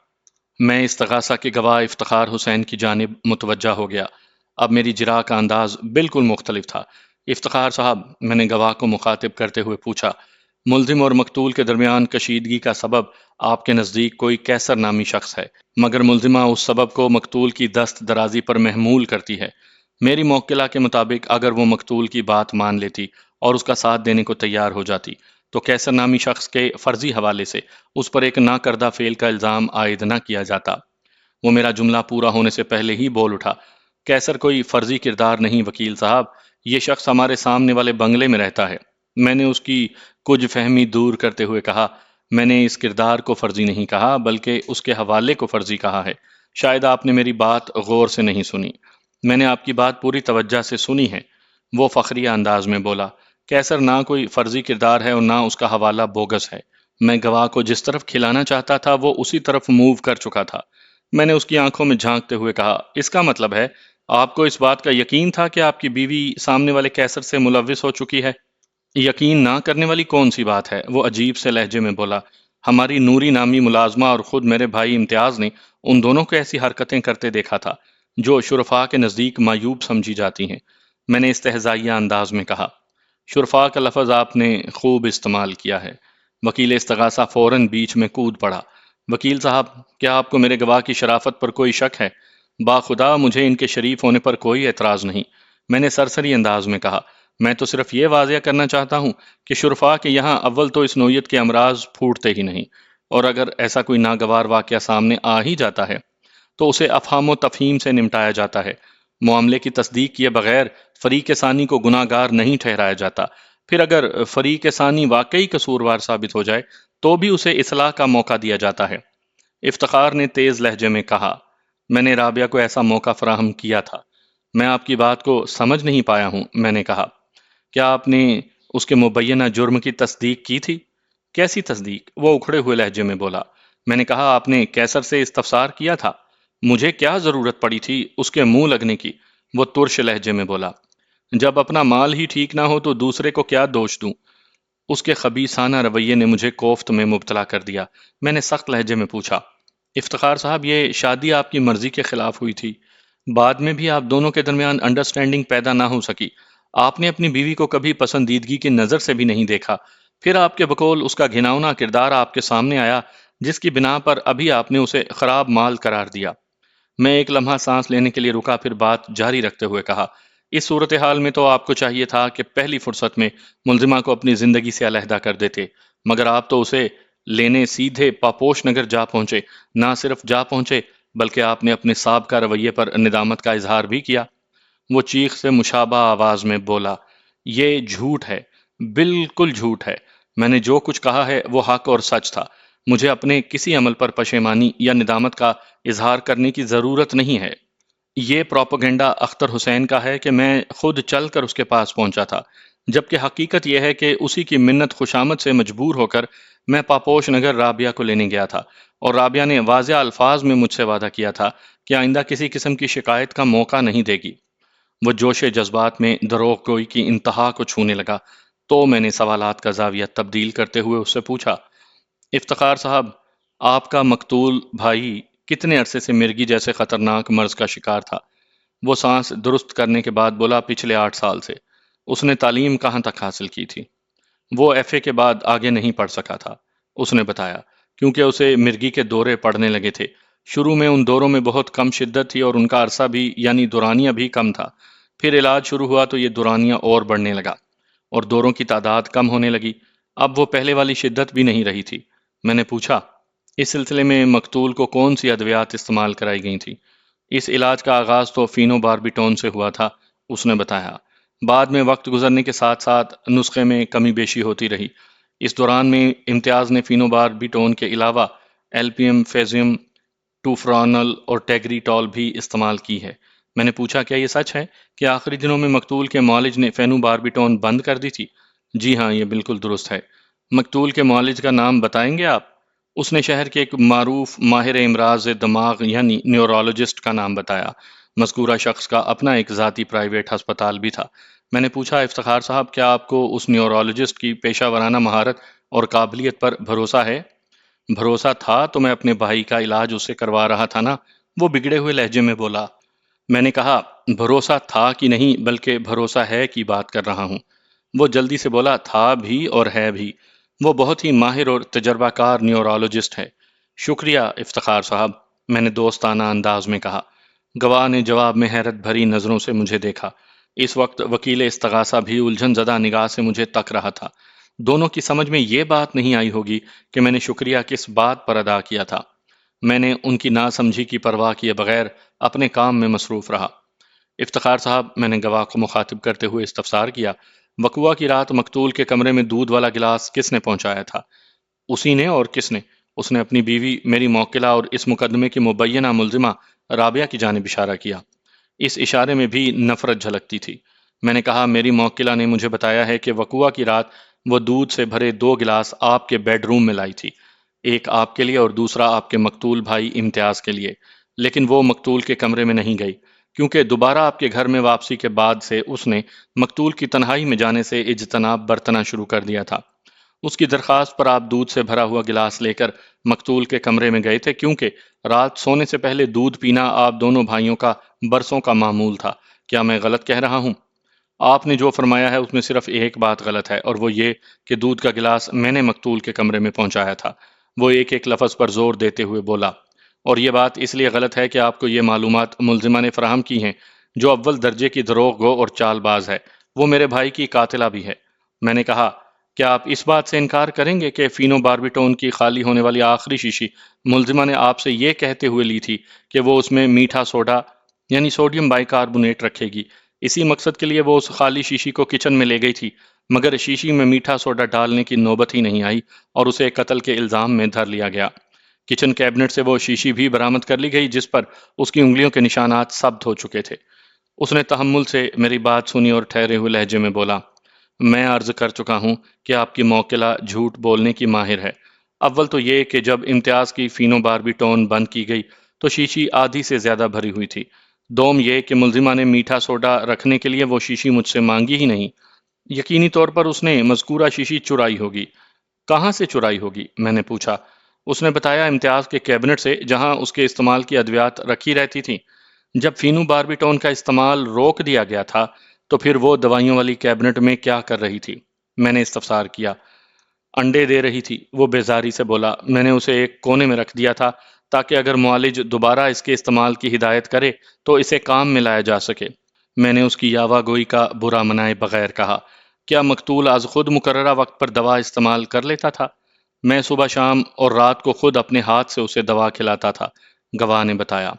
میں استغاثہ کے گواہ افتخار حسین کی جانب متوجہ ہو گیا۔ اب میری جرح کا انداز بالکل مختلف تھا۔ افتخار صاحب، میں نے گواہ کو مخاطب کرتے ہوئے پوچھا، ملزم اور مقتول کے درمیان کشیدگی کا سبب آپ کے نزدیک کوئی کیسر نامی شخص ہے، مگر ملزمہ اس سبب کو مقتول کی دست درازی پر محمول کرتی ہے۔ میری موکلہ کے مطابق اگر وہ مقتول کی بات مان لیتی اور اس کا ساتھ دینے کو تیار ہو جاتی تو کیسر نامی شخص کے فرضی حوالے سے اس پر ایک نہ کردہ فعل کا الزام عائد نہ کیا جاتا۔ وہ میرا جملہ پورا ہونے سے پہلے ہی بول اٹھا، کیسر کوئی فرضی کردار نہیں وکیل صاحب، یہ شخص ہمارے سامنے والے بنگلے میں رہتا ہے۔ میں نے اس کی کچھ فہمی دور کرتے ہوئے کہا، میں نے اس کردار کو فرضی نہیں کہا بلکہ اس کے حوالے کو فرضی کہا ہے۔ شاید آپ نے میری بات غور سے نہیں سنی۔ میں نے آپ کی بات پوری توجہ سے سنی ہے، وہ فخریہ انداز میں بولا۔ کیسر نہ کوئی فرضی کردار ہے اور نہ اس کا حوالہ بوگس ہے۔ میں گواہ کو جس طرف کھلانا چاہتا تھا وہ اسی طرف موو کر چکا تھا۔ میں نے اس کی آنکھوں میں جھانکتے ہوئے کہا، اس کا مطلب ہے آپ کو اس بات کا یقین تھا کہ آپ کی بیوی سامنے والے کیسر سے ملوث ہو چکی ہے؟ یقین نہ کرنے والی کون سی بات ہے، وہ عجیب سے لہجے میں بولا۔ ہماری نوری نامی ملازمہ اور خود میرے بھائی امتیاز نے ان دونوں کو ایسی حرکتیں کرتے دیکھا تھا جو شرفاء کے نزدیک معیوب سمجھی جاتی ہیں۔ میں نے استہزائیہ انداز میں کہا۔ شرفاء کا لفظ آپ نے خوب استعمال کیا ہے۔ وکیل استغاثہ فوراً بیچ میں کود پڑا۔ وکیل صاحب، کیا آپ کو میرے گواہ کی شرافت پر کوئی شک ہے؟ باخدا مجھے ان کے شریف ہونے پر کوئی اعتراض نہیں، میں نے سرسری انداز میں کہا۔ میں تو صرف یہ واضح کرنا چاہتا ہوں کہ شرفاء کے یہاں اول تو اس نوعیت کے امراض پھوٹتے ہی نہیں، اور اگر ایسا کوئی ناگوار واقعہ سامنے آ ہی جاتا ہے تو اسے افہام و تفہیم سے نمٹایا جاتا ہے۔ معاملے کی تصدیق کیے بغیر فریق ثانی کو گناہ گار نہیں ٹھہرایا جاتا۔ پھر اگر فریق ثانی واقعی قصوروار ثابت ہو جائے تو بھی اسے اصلاح کا موقع دیا جاتا ہے۔ افتخار نے تیز لہجے میں کہا، میں نے رابعہ کو ایسا موقع فراہم کیا تھا۔ میں آپ کی بات کو سمجھ نہیں پایا ہوں، میں نے کہا۔ کیا آپ نے اس کے مبینہ جرم کی تصدیق کی تھی؟ کیسی تصدیق؟ وہ اکھڑے ہوئے لہجے میں بولا۔ میں نے کہا، آپ نے کیسر سے استفسار کیا تھا؟ مجھے کیا ضرورت پڑی تھی اس کے منہ لگنے کی؟ وہ ترش لہجے میں بولا۔ جب اپنا مال ہی ٹھیک نہ ہو تو دوسرے کو کیا دوش دوں؟ اس کے خبیثانہ رویے نے مجھے کوفت میں مبتلا کر دیا۔ میں نے سخت لہجے میں پوچھا، افتخار صاحب، یہ شادی آپ کی مرضی کے خلاف ہوئی تھی، بعد میں بھی آپ دونوں کے درمیان انڈرسٹینڈنگ پیدا نہ ہو سکی، آپ نے اپنی بیوی کو کبھی پسندیدگی کی نظر سے بھی نہیں دیکھا، پھر آپ کے بقول اس کا گھناؤنا کردار آپ کے سامنے آیا جس کی بنا پر ابھی آپ نے اسے خراب مال قرار دیا۔ میں ایک لمحہ سانس لینے کے لیے رکا، پھر بات جاری رکھتے ہوئے کہا، اس صورتحال میں تو آپ کو چاہیے تھا کہ پہلی فرصت میں ملزمہ کو اپنی زندگی سے علیحدہ کر دیتے، مگر آپ تو اسے لینے سیدھے پاپوش نگر جا پہنچے۔ نہ صرف جا پہنچے بلکہ آپ نے اپنے سابقہ رویے پر ندامت کا اظہار بھی کیا۔ وہ چیخ سے مشابہ آواز میں بولا، یہ جھوٹ ہے، بالکل جھوٹ ہے۔ میں نے جو کچھ کہا ہے وہ حق اور سچ تھا۔ مجھے اپنے کسی عمل پر پشیمانی یا ندامت کا اظہار کرنے کی ضرورت نہیں ہے۔ یہ پروپیگنڈا اختر حسین کا ہے کہ میں خود چل کر اس کے پاس پہنچا تھا، جبکہ حقیقت یہ ہے کہ اسی کی منت خوشامد سے مجبور ہو کر میں پاپوش نگر رابعہ کو لینے گیا تھا، اور رابعہ نے واضح الفاظ میں مجھ سے وعدہ کیا تھا کہ آئندہ کسی قسم کی شکایت کا موقع نہیں دے گی۔ وہ جوش جذبات میں دروغ گوئی کی انتہا کو چھونے لگا، تو میں نے سوالات کا زاویہ تبدیل کرتے ہوئے اس سے پوچھا، افتخار صاحب، آپ کا مقتول بھائی کتنے عرصے سے مرگی جیسے خطرناک مرض کا شکار تھا؟ وہ سانس درست کرنے کے بعد بولا، پچھلے 8 سال سے۔ اس نے تعلیم کہاں تک حاصل کی تھی؟ وہ ایف اے کے بعد آگے نہیں پڑھ سکا تھا، اس نے بتایا، کیونکہ اسے مرگی کے دورے پڑنے لگے تھے۔ شروع میں ان دوروں میں بہت کم شدت تھی اور ان کا عرصہ بھی یعنی دورانیہ بھی کم تھا۔ پھر علاج شروع ہوا تو یہ دورانیہ اور بڑھنے لگا اور دوروں کی تعداد کم ہونے لگی۔ اب وہ پہلے والی شدت بھی نہیں رہی تھی۔ میں نے پوچھا، اس سلسلے میں مقتول کو کون سی ادویات استعمال کرائی گئی تھی؟ اس علاج کا آغاز تو فینو باربیٹون سے ہوا تھا، اس نے بتایا۔ بعد میں وقت گزرنے کے ساتھ ساتھ نسخے میں کمی بیشی ہوتی رہی۔ اس دوران میں امتیاز نے فینو باربیٹون کے علاوہ ایلپیم، فیزیم، ٹوفرانل اور ٹیگریٹول بھی استعمال کی ہے۔ میں نے پوچھا، کیا یہ سچ ہے کہ آخری دنوں میں مقتول کے معالج نے فینو باربیٹون بند کر دی تھی؟ جی ہاں، یہ بالکل درست ہے۔ مقتول کے معالج کا نام بتائیں گے آپ؟ اس نے شہر کے ایک معروف ماہر امراض دماغ یعنی نیورولوجسٹ کا نام بتایا۔ مذکورہ شخص کا اپنا ایک ذاتی پرائیویٹ ہسپتال بھی تھا۔ میں نے پوچھا، افتخار صاحب، کیا آپ کو اس نیورولوجسٹ کی پیشہ ورانہ مہارت اور قابلیت پر بھروسہ ہے؟ بھروسہ تھا تو میں اپنے بھائی کا علاج اس سے کروا رہا تھا نا، وہ بگڑے ہوئے لہجے میں بولا۔ میں نے کہا، بھروسہ تھا کہ نہیں بلکہ بھروسہ ہے کی بات کر رہا ہوں۔ وہ جلدی سے بولا، تھا بھی اور ہے بھی۔ وہ بہت ہی ماہر اور تجربہ کار نیورولوجسٹ ہے۔ شکریہ افتخار صاحب، میں نے دوستانہ انداز میں کہا۔ گواہ نے جواب میں حیرت بھری نظروں سے مجھے دیکھا۔ اس وقت وکیل استغاثہ بھی الجھن زدہ نگاہ سے مجھے تک رہا تھا۔ دونوں کی سمجھ میں یہ بات نہیں آئی ہوگی کہ میں نے شکریہ کس بات پر ادا کیا تھا۔ میں نے ان کی ناسمجھی کی پرواہ کیے بغیر اپنے کام میں مصروف رہا۔ افتخار صاحب، میں نے گواہ کو مخاطب کرتے ہوئے استفسار کیا، وقوع کی رات مقتول کے کمرے میں دودھ والا گلاس کس نے پہنچایا تھا؟ اسی نے، اور کس نے؟ اس نے اپنی بیوی میری موکلہ اور اس مقدمے کی مبینہ ملزمہ رابعہ کی جانب اشارہ کیا۔ اس اشارے میں بھی نفرت جھلکتی تھی۔ میں نے کہا، میری موکلہ نے مجھے بتایا ہے کہ وقوع کی رات وہ دودھ سے بھرے 2 گلاس آپ کے بیڈ روم میں لائی تھی، ایک آپ کے لیے اور دوسرا آپ کے مقتول بھائی امتیاز کے لیے، لیکن وہ مقتول کے کمرے میں نہیں گئی، کیونکہ دوبارہ آپ کے گھر میں واپسی کے بعد سے اس نے مقتول کی تنہائی میں جانے سے اجتناب برتنا شروع کر دیا تھا۔ اس کی درخواست پر آپ دودھ سے بھرا ہوا گلاس لے کر مقتول کے کمرے میں گئے تھے، کیونکہ رات سونے سے پہلے دودھ پینا آپ دونوں بھائیوں کا برسوں کا معمول تھا۔ کیا میں غلط کہہ رہا ہوں؟ آپ نے جو فرمایا ہے اس میں صرف ایک بات غلط ہے، اور وہ یہ کہ دودھ کا گلاس میں نے مقتول کے کمرے میں پہنچایا تھا۔ وہ ایک ایک لفظ پر زور دیتے ہوئے بولا، اور یہ بات اس لیے غلط ہے کہ آپ کو یہ معلومات ملزمہ نے فراہم کی ہیں، جو اول درجے کی دروغ گو اور چال باز ہے۔ وہ میرے بھائی کی قاتلہ بھی ہے۔ میں نے کہا، کیا آپ اس بات سے انکار کریں گے کہ فینو باربیٹون کی خالی ہونے والی آخری شیشی ملزمہ نے آپ سے یہ کہتے ہوئے لی تھی کہ وہ اس میں میٹھا سوڈا یعنی سوڈیم بائی کاربونیٹ رکھے گی؟ اسی مقصد کے لیے وہ اس خالی شیشی کو کچن میں لے گئی تھی، مگر شیشی میں میٹھا سوڈا ڈالنے کی نوبت ہی نہیں آئی اور اسے قتل کے الزام میں دھر لیا گیا۔ کچن کیبنٹ سے وہ شیشی بھی برآمد کر لی گئی جس پر اس کی انگلیوں کے نشانات ثبت ہو چکے تھے۔ اس نے تحمل سے میری بات سنی اور ٹھہرے ہوئے لہجے میں بولا، میں عرض کر چکا ہوں کہ آپ کی موکلہ جھوٹ بولنے کی ماہر ہے۔ اول تو یہ کہ جب امتیاز کی فینو باربیٹون بند کی گئی تو شیشی آدھی سے زیادہ بھری ہوئی تھی۔ دوم یہ کہ ملزمہ نے میٹھا سوڈا رکھنے کے لیے وہ شیشی مجھ سے مانگی ہی نہیں۔ یقینی طور پر اس نے مذکورہ شیشی چرائی ہوگی۔ کہاں سے چرائی ہوگی؟ میں نے پوچھا۔ اس نے بتایا، امتیاز کے کیبنٹ سے، جہاں اس کے استعمال کی ادویات رکھی رہتی تھیں۔ جب فینو باربیٹون کا استعمال روک دیا گیا تھا تو پھر وہ دوائیوں والی کیبنٹ میں کیا کر رہی تھی؟ میں نے استفسار کیا۔ انڈے دے رہی تھی، وہ بیزاری سے بولا۔ میں نے اسے ایک کونے میں رکھ دیا تھا تاکہ اگر معالج دوبارہ اس کے استعمال کی ہدایت کرے تو اسے کام میں لایا جا سکے۔ میں نے اس کی یاوہ گوئی کا برا منائے بغیر کہا، کیا مقتول از خود مقررہ وقت پر دوا استعمال کر لیتا تھا؟ میں صبح شام اور رات کو خود اپنے ہاتھ سے اسے دوا کھلاتا تھا، گواہ نے بتایا۔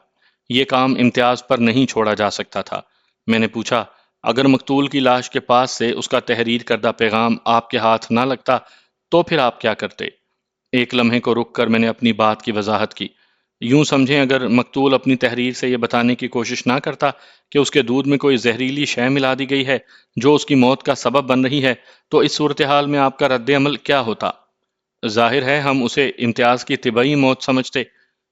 یہ کام امتیاز پر نہیں چھوڑا جا سکتا تھا۔ میں نے پوچھا، اگر مقتول کی لاش کے پاس سے اس کا تحریر کردہ پیغام آپ کے ہاتھ نہ لگتا تو پھر آپ کیا کرتے؟ ایک لمحے کو رک کر میں نے اپنی بات کی وضاحت کی۔ یوں سمجھیں اگر مقتول اپنی تحریر سے یہ بتانے کی کوشش نہ کرتا کہ اس کے دودھ میں کوئی زہریلی شے ملا دی گئی ہے جو اس کی موت کا سبب بن رہی ہے، تو اس صورتحال میں آپ کا رد عمل کیا ہوتا؟ ظاہر ہے ہم اسے امتیاز کی طبعی موت سمجھتے،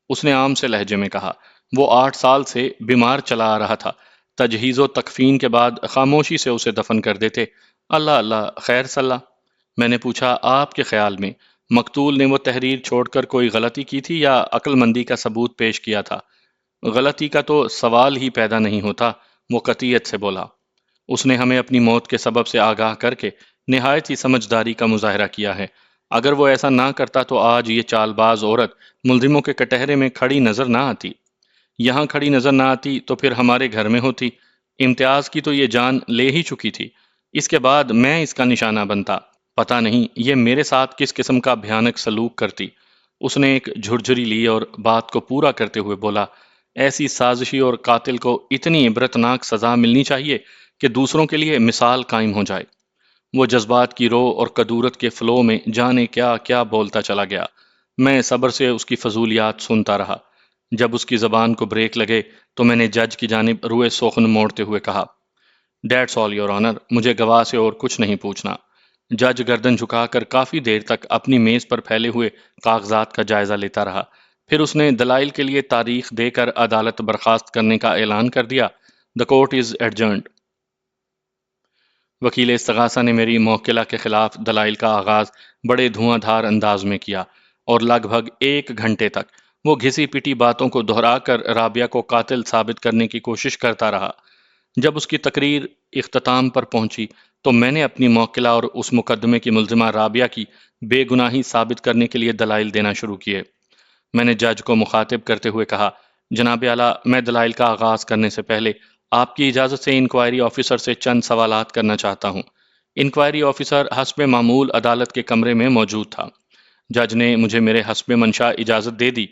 اس نے عام سے لہجے میں کہا۔ وہ 8 سال سے بیمار چلا آ رہا تھا، تجہیز و تکفین کے بعد خاموشی سے اسے دفن کر دیتے۔ اللہ اللہ، خیر صلاح؟ میں نے پوچھا، آپ کے خیال میں مقتول نے وہ تحریر چھوڑ کر کوئی غلطی کی تھی یا عقل مندی کا ثبوت پیش کیا تھا؟ غلطی کا تو سوال ہی پیدا نہیں ہوتا، وہ قطعیت سے بولا۔ اس نے ہمیں اپنی موت کے سبب سے آگاہ کر کے نہایت ہی سمجھداری کا مظاہرہ کیا ہے۔ اگر وہ ایسا نہ کرتا تو آج یہ چال باز عورت ملزموں کے کٹہرے میں کھڑی نظر نہ آتی۔ یہاں کھڑی نظر نہ آتی تو پھر ہمارے گھر میں ہوتی۔ امتیاز کی تو یہ جان لے ہی چکی تھی، اس کے بعد میں اس کا نشانہ بنتا۔ پتہ نہیں یہ میرے ساتھ کس قسم کا بھیانک سلوک کرتی۔ اس نے ایک جھرجھری لی اور بات کو پورا کرتے ہوئے بولا، ایسی سازشی اور قاتل کو اتنی عبرتناک سزا ملنی چاہیے کہ دوسروں کے لیے مثال قائم ہو جائے۔ وہ جذبات کی رو اور کدورت کے فلو میں جانے کیا کیا بولتا چلا گیا۔ میں صبر سے اس کی فضولیات سنتا رہا۔ جب اس کی زبان کو بریک لگے تو میں نے جج کی جانب روئے سوخن موڑتے ہوئے کہا، ڈیٹس آل یور آنر، مجھے گواہ سے اور کچھ نہیں پوچھنا۔ جج گردن جھکا کر کافی دیر تک اپنی میز پر پھیلے ہوئے کاغذات کا جائزہ لیتا رہا۔ پھر اس نے دلائل کے لیے تاریخ دے کر عدالت برخاست کرنے کا اعلان کر دیا۔ The court is adjourned۔ وکیل استغاثہ نے میری موکلہ کے خلاف دلائل کا آغاز بڑے دھواں دھار انداز میں کیا اور لگ بھگ 1 گھنٹے تک وہ گھسی پٹی باتوں کو دہرا کر رابعہ کو قاتل ثابت کرنے کی کوشش کرتا رہا۔ جب اس کی تقریر اختتام پر پہنچی تو میں نے اپنی موکلہ اور اس مقدمے کی ملزمہ رابعہ کی بے گناہی ثابت کرنے کے لیے دلائل دینا شروع کیے۔ میں نے جج کو مخاطب کرتے ہوئے کہا، جناب اعلیٰ، میں دلائل کا آغاز کرنے سے پہلے آپ کی اجازت سے انکوائری آفیسر سے چند سوالات کرنا چاہتا ہوں۔ انکوائری آفیسر حسب معمول عدالت کے کمرے میں موجود تھا۔ جج نے مجھے میرے حسب منشا اجازت دے دی۔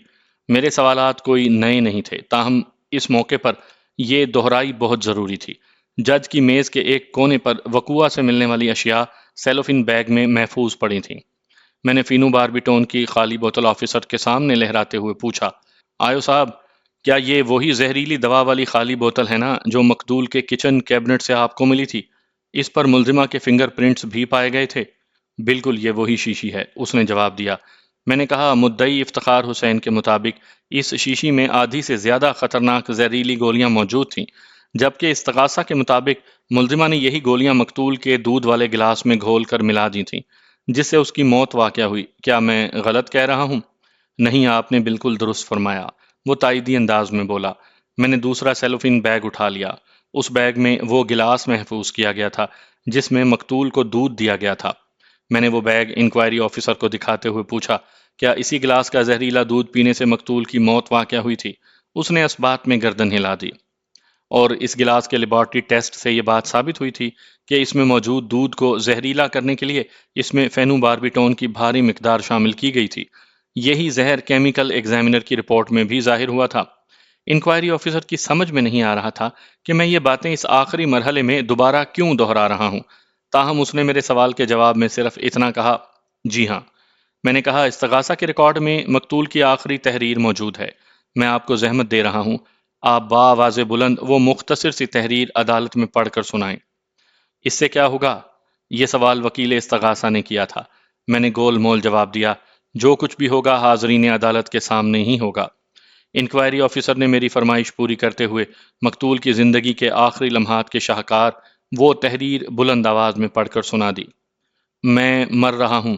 میرے سوالات کوئی نئے نہیں تھے، تاہم اس موقع پر یہ دہرائی بہت ضروری تھی۔ جج کی میز کے ایک کونے پر وقوعہ سے ملنے والی اشیاء سیلوفن بیگ میں محفوظ پڑی تھیں۔ میں نے فینو باربیٹون کی خالی بوتل آفیسر کے سامنے لہراتے ہوئے پوچھا، آیو صاحب، کیا یہ وہی زہریلی دوا والی خالی بوتل ہے نا جو مقتول کے کچن کیبنٹ سے آپ کو ملی تھی؟ اس پر ملزمہ کے فنگر پرنٹس بھی پائے گئے تھے۔ بالکل یہ وہی شیشی ہے، اس نے جواب دیا۔ میں نے کہا، مدعی افتخار حسین کے مطابق اس شیشی میں آدھی سے زیادہ خطرناک زہریلی گولیاں موجود تھیں، جبکہ استغاثہ کے مطابق ملزمہ نے یہی گولیاں مقتول کے دودھ والے گلاس میں گھول کر ملا دی تھیں، جس سے اس کی موت واقع ہوئی۔ کیا میں غلط کہہ رہا ہوں؟ نہیں، آپ نے بالکل درست فرمایا، وہ تائیدی انداز میں بولا۔ میں نے دوسرا سیلوفین بیگ اٹھا لیا۔ اس بیگ میں وہ گلاس محفوظ کیا گیا تھا جس میں مقتول کو دودھ دیا گیا تھا۔ میں نے وہ بیگ انکوائری آفیسر کو دکھاتے ہوئے پوچھا، کیا اسی گلاس کا زہریلا دودھ پینے سے مقتول کی موت واقع ہوئی تھی؟ اس نے اس بات میں گردن ہلا دی۔ اور اس گلاس کے لیبارٹری ٹیسٹ سے یہ بات ثابت ہوئی تھی کہ اس میں موجود دودھ کو زہریلا کرنے کے لیے اس میں فینو باربیٹون کی بھاری مقدار شامل کی گئی تھی۔ یہی زہر کیمیکل ایگزامینر کی رپورٹ میں بھی ظاہر ہوا تھا۔ انکوائری آفیسر کی سمجھ میں نہیں آ رہا تھا کہ میں یہ باتیں اس آخری مرحلے میں دوبارہ کیوں دہرا رہا ہوں، تاہم اس نے میرے سوال کے جواب میں صرف اتنا کہا، جی ہاں۔ میں نے کہا، استغاثہ کے ریکارڈ میں مقتول کی آخری تحریر موجود ہے، میں آپ کو زحمت دے رہا ہوں، آپ بآواز بلند وہ مختصر سی تحریر عدالت میں پڑھ کر سنائیں۔ اس سے کیا ہوگا؟ یہ سوال وکیل استغاثہ نے کیا تھا۔ میں نے گول مول جواب دیا، جو کچھ بھی ہوگا حاضرین عدالت کے سامنے ہی ہوگا۔ انکوائری آفیسر نے میری فرمائش پوری کرتے ہوئے مقتول کی زندگی کے آخری لمحات کے شاہکار وہ تحریر بلند آواز میں پڑھ کر سنا دی۔ میں مر رہا ہوں،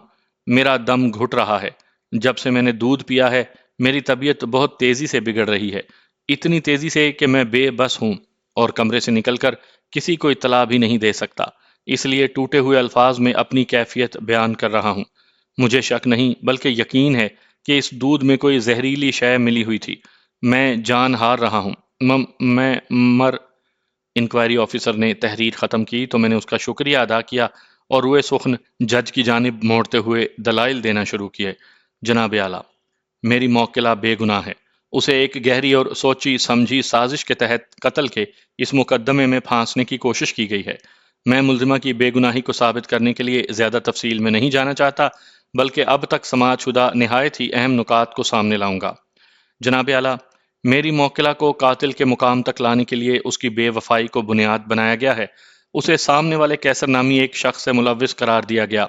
میرا دم گھٹ رہا ہے، جب سے میں نے دودھ پیا ہے میری طبیعت بہت تیزی سے بگڑ رہی ہے، اتنی تیزی سے کہ میں بے بس ہوں اور کمرے سے نکل کر کسی کو اطلاع بھی نہیں دے سکتا، اس لیے ٹوٹے ہوئے الفاظ میں اپنی کیفیت بیان کر رہا ہوں۔ مجھے شک نہیں بلکہ یقین ہے کہ اس دودھ میں کوئی زہریلی شے ملی ہوئی تھی۔ میں جان ہار رہا ہوں، میں مر۔ انکوائری آفیسر نے تحریر ختم کی تو میں نے اس کا شکریہ ادا کیا اور روئے سخن جج کی جانب موڑتے ہوئے دلائل دینا شروع کیے۔ جناب اعلیٰ، میری موکلہ بے گناہ ہے، اسے ایک گہری اور سوچی سمجھی سازش کے تحت قتل کے اس مقدمے میں پھانسنے کی کوشش کی گئی ہے۔ میں ملزمہ کی بے گناہی کو ثابت کرنے کے لیے زیادہ تفصیل میں نہیں جانا چاہتا، بلکہ اب تک سماعت شدہ نہایت ہی اہم نکات کو سامنے لاؤں گا۔ جناب اعلیٰ، میری موکلہ کو قاتل کے مقام تک لانے کے لیے اس کی بے وفائی کو بنیاد بنایا گیا ہے۔ اسے سامنے والے کیسر نامی ایک شخص سے ملوث قرار دیا گیا،